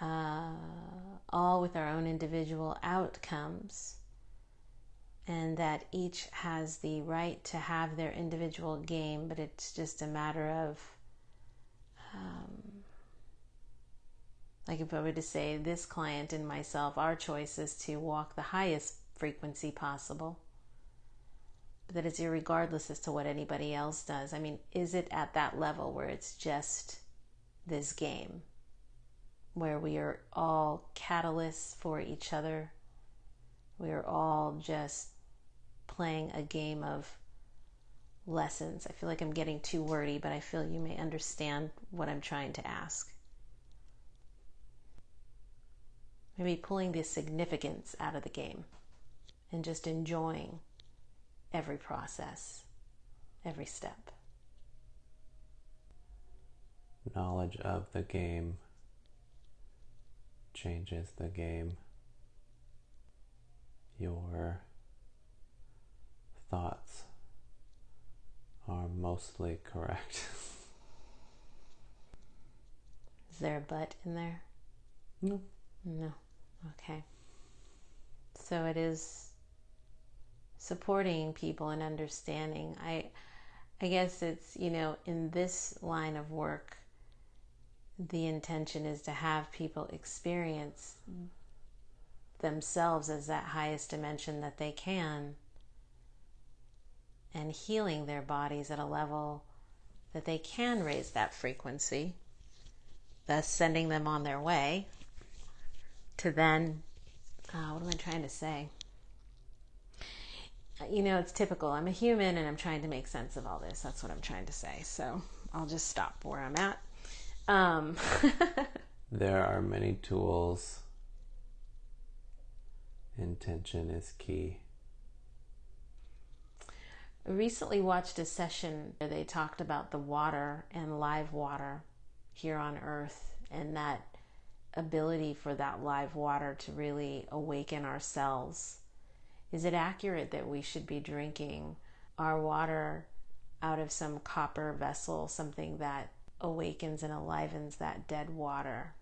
all with our own individual outcomes, and that each has the right to have their individual game, but it's just a matter of, like if I were to say this client and myself, our choice is to walk the highest frequency possible, but that it's irregardless as to what anybody else does. I mean, is it at that level where it's just this game, where we are all catalysts for each other? We are all just playing a game of lessons. I feel like I'm getting too wordy, but I feel you may understand what I'm trying to ask. Maybe pulling the significance out of the game and just enjoying every process, every step. Knowledge of the game changes the game. Your thoughts are mostly correct. Is there a but in there? No. No. Okay. So it is supporting people and understanding. I guess it's, in this line of work, the intention is to have people experience themselves as that highest dimension that they can, and healing their bodies at a level that they can raise that frequency, thus sending them on their way to then, what am I trying to say? It's typical. I'm a human and I'm trying to make sense of all this. That's what I'm trying to say. So I'll just stop where I'm at. There are many tools. Intention is key. I recently watched a session where they talked about the water and live water here on Earth, and that ability for that live water to really awaken our cells. Is it accurate that we should be drinking our water out of some copper vessel, something that awakens and enlivens that dead water?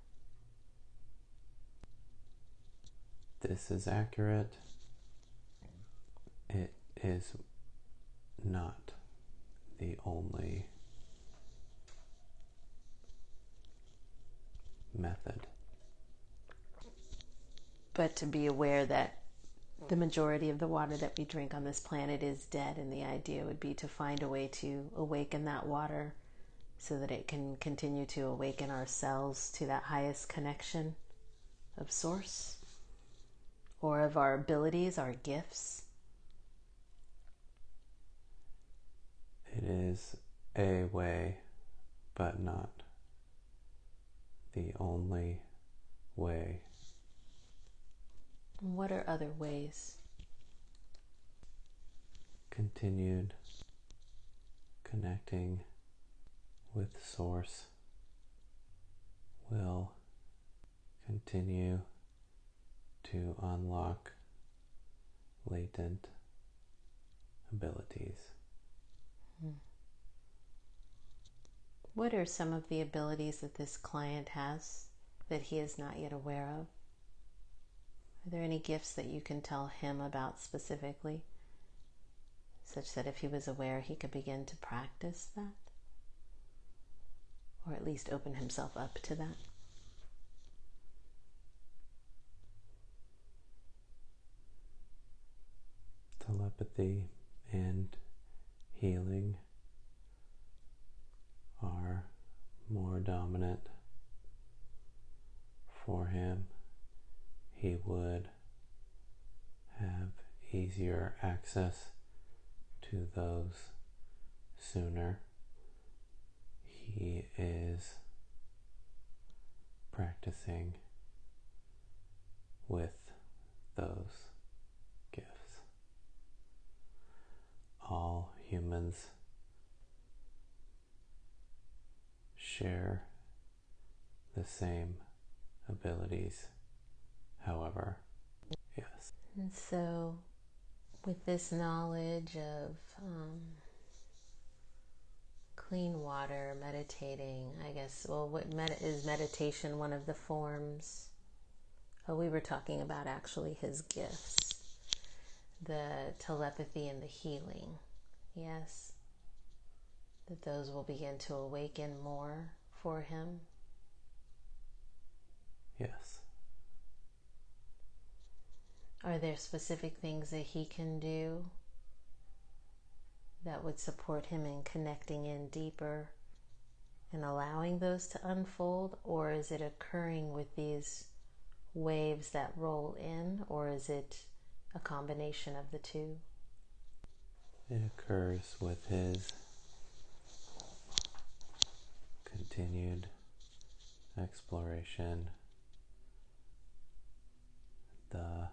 This is accurate. It is not the only method. But to be aware that the majority of the water that we drink on this planet is dead, and the idea would be to find a way to awaken that water so that it can continue to awaken our cells to that highest connection of source, or of our abilities, our gifts. It is a way, but not the only way. What are other ways? Continued connecting with Source will continue to unlock latent abilities. What are some of the abilities that this client has that he is not yet aware of? Are there any gifts that you can tell him about specifically, such that if he was aware, he could begin to practice that? Or at least open himself up to that? Telepathy and healing are more dominant for him. He would have easier access to those sooner. He is practicing with those gifts. All humans share the same abilities, however. Yes. And so, with this knowledge of clean water, meditating, I guess, well, is meditation one of the forms? Oh, we were talking about actually his gifts. the telepathy and the healing. Yes? That those will begin to awaken more for him. Yes. Are there specific things that he can do that would support him in connecting in deeper and allowing those to unfold? Or is it occurring with these waves that roll in? Or is it a combination of the two? It occurs with his continued exploration. The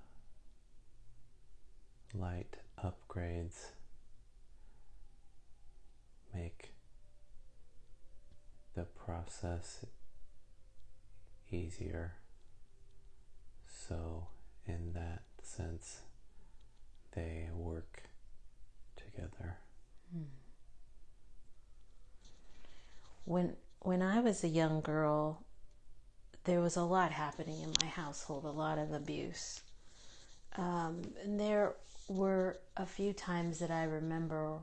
light upgrades make the process easier. So, in that sense, they work together. When I was a young girl, there was a lot happening in my household, a lot of abuse. And there were a few times that I remember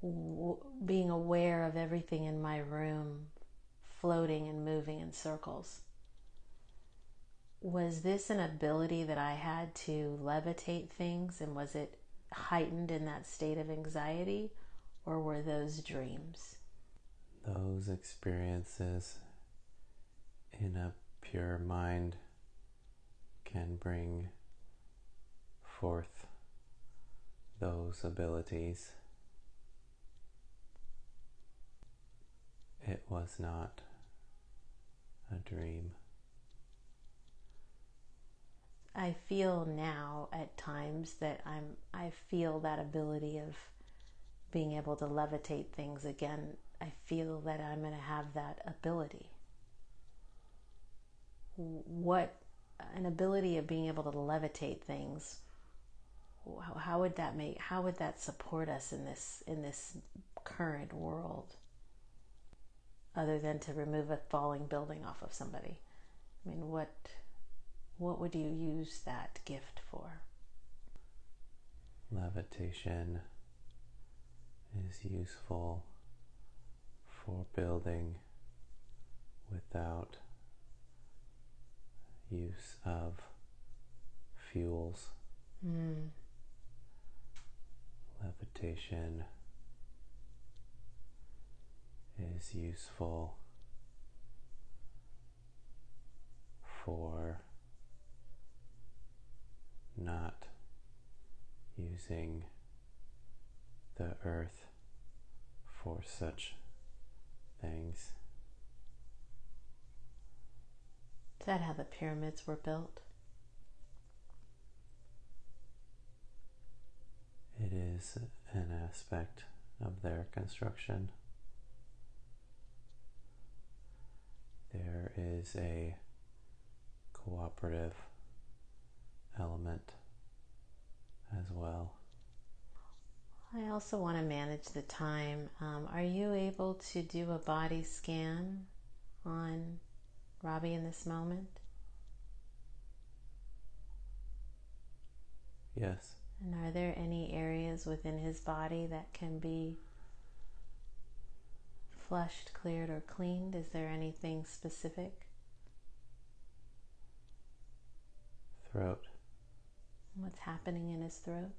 being aware of everything in my room floating and moving in circles. Was this an ability that I had to levitate things, and was it heightened in that state of anxiety, or were those dreams? Those experiences in a pure mind can bring forth those abilities. It was not a dream. I feel now at times that I feel that ability of being able to levitate things again. I feel that I'm going to have that ability. What an ability of being able to levitate things. How would that support us in this current world, other than to remove a falling building off of somebody? I mean, what would you use that gift for? Levitation is useful for building without use of fuels. Levitation is useful for not using the earth for such things. Is that how the pyramids were built? It is an aspect of their construction. There is a cooperative element as well. I also want to manage the time. Are you able to do a body scan on Robbie in this moment? Yes. And are there any areas within his body that can be flushed, cleared, or cleaned? Is there anything specific? Throat. What's happening in his throat?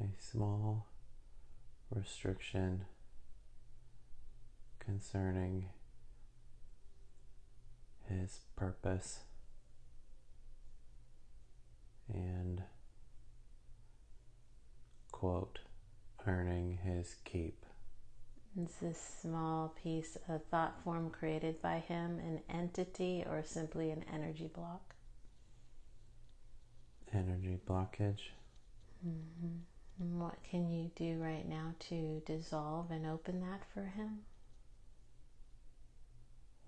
A small restriction concerning his purpose and, quote, earning his keep. Is this small piece of thought form created by him an entity or simply an energy block? Energy blockage. And what can you do right now to dissolve and open that for him?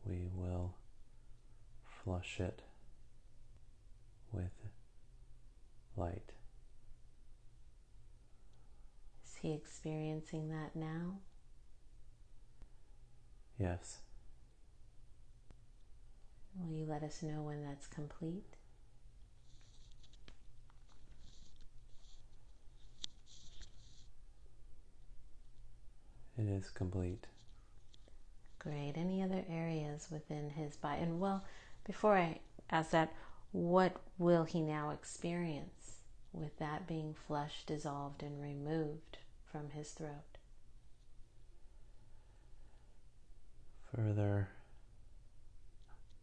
We will flush it with light. Is he experiencing that now? Yes. Will you let us know when that's complete? It is complete. Great. Any other areas within his body? And well, before I ask that, what will he now experience with that being flushed, dissolved, and removed from his throat? Further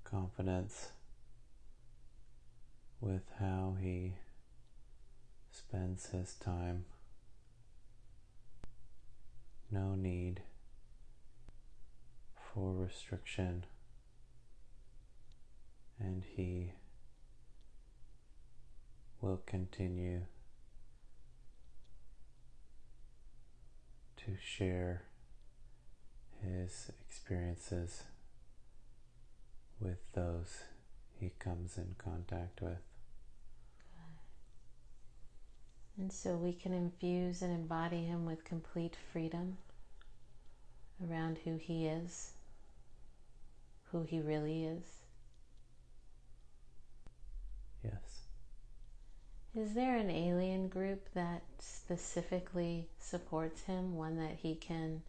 confidence with how he spends his time. No need for restriction, and he will continue to share his experiences with those he comes in contact with. And so we can infuse and embody him with complete freedom around who he is, who he really is. Yes. Is there an alien group that specifically supports him, one that he can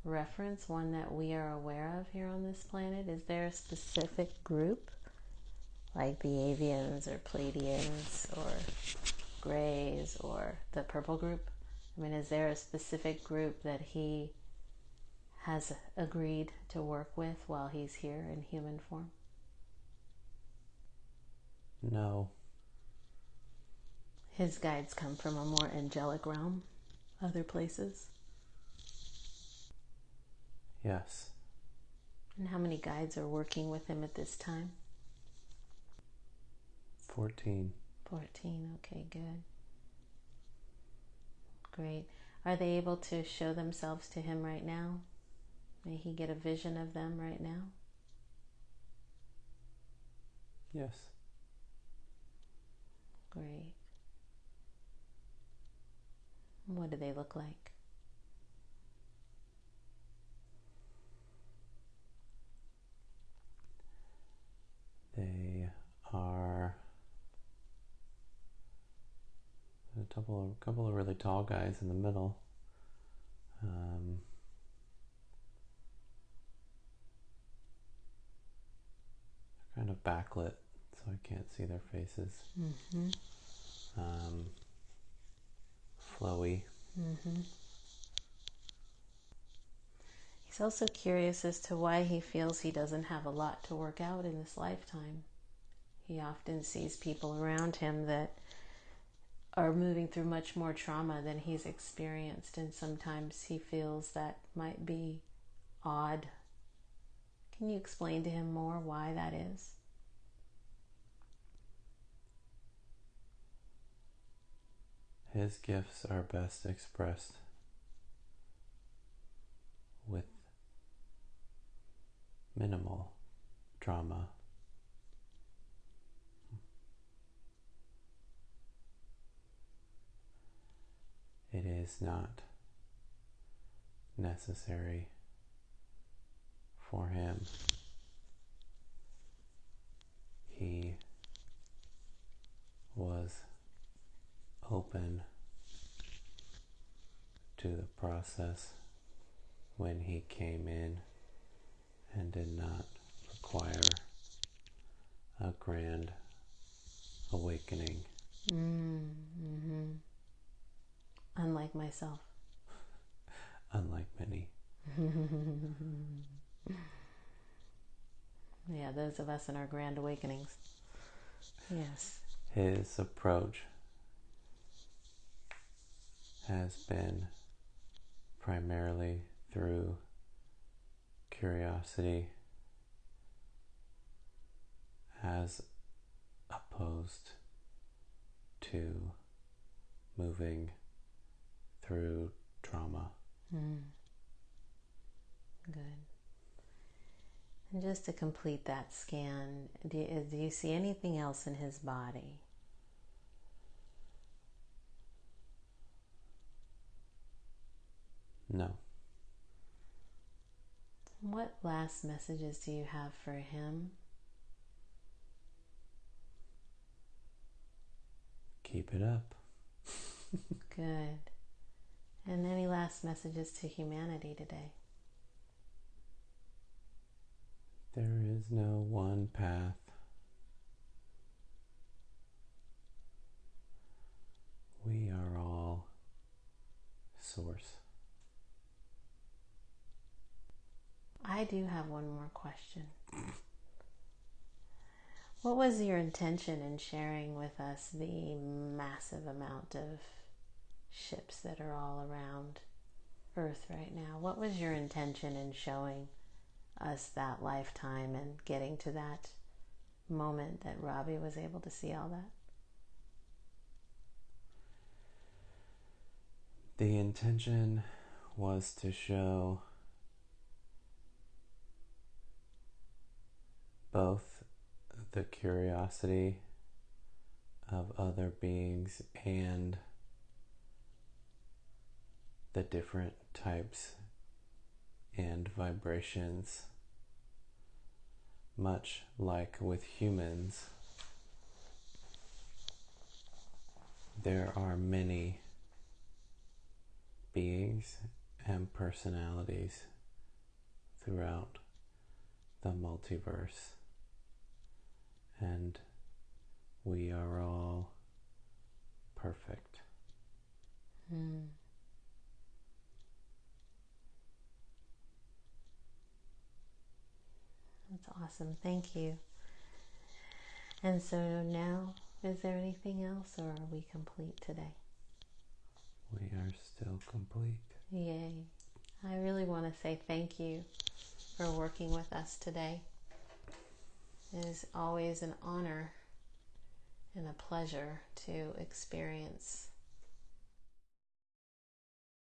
reference, one that we are aware of here on this planet? Is there a specific group, like the Avians or Pleiadians or Greys or the Purple group? I mean, is there a specific group that he has agreed to work with while he's here in human form? No. His guides come from a more angelic realm, other places? Yes. And how many guides are working with him at this time? 14. 14, okay, good. Great. Are they able to show themselves to him right now? May he get a vision of them right now? Yes. Great. What do they look like? They are a couple of really tall guys in the middle. They're kind of backlit, so I can't see their faces. Mm-hmm. Flowy. Mm-hmm. He's also curious as to why he feels he doesn't have a lot to work out in this lifetime. He often sees people around him that are moving through much more trauma than he's experienced, and sometimes he feels that might be odd. Can you explain to him more why that is? His gifts are best expressed with minimal trauma. It is not necessary for him. He was open to the process when he came in and did not require a grand awakening. Mm-hmm. Unlike myself. Unlike many. Yeah, those of us in our grand awakenings. Yes. His approach has been primarily through curiosity as opposed to moving through trauma. Good. And just to complete that scan, do you see anything else in his body? No. What last messages do you have for him? Keep it up. Good. And any last messages to humanity today? There is no one path. We are all source. I do have one more question. What was your intention in sharing with us the massive amount of ships that are all around Earth right now? What was your intention in showing us that lifetime and getting to that moment that Robbie was able to see all that? The intention was to show both the curiosity of other beings and the different types and vibrations. Much like with humans, there are many beings and personalities throughout the multiverse, and we are all perfect. That's awesome. Thank you. And so now, is there anything else, or are we complete today? We are still complete. Yay. I really want to say thank you for working with us today. It is always an honor and a pleasure to experience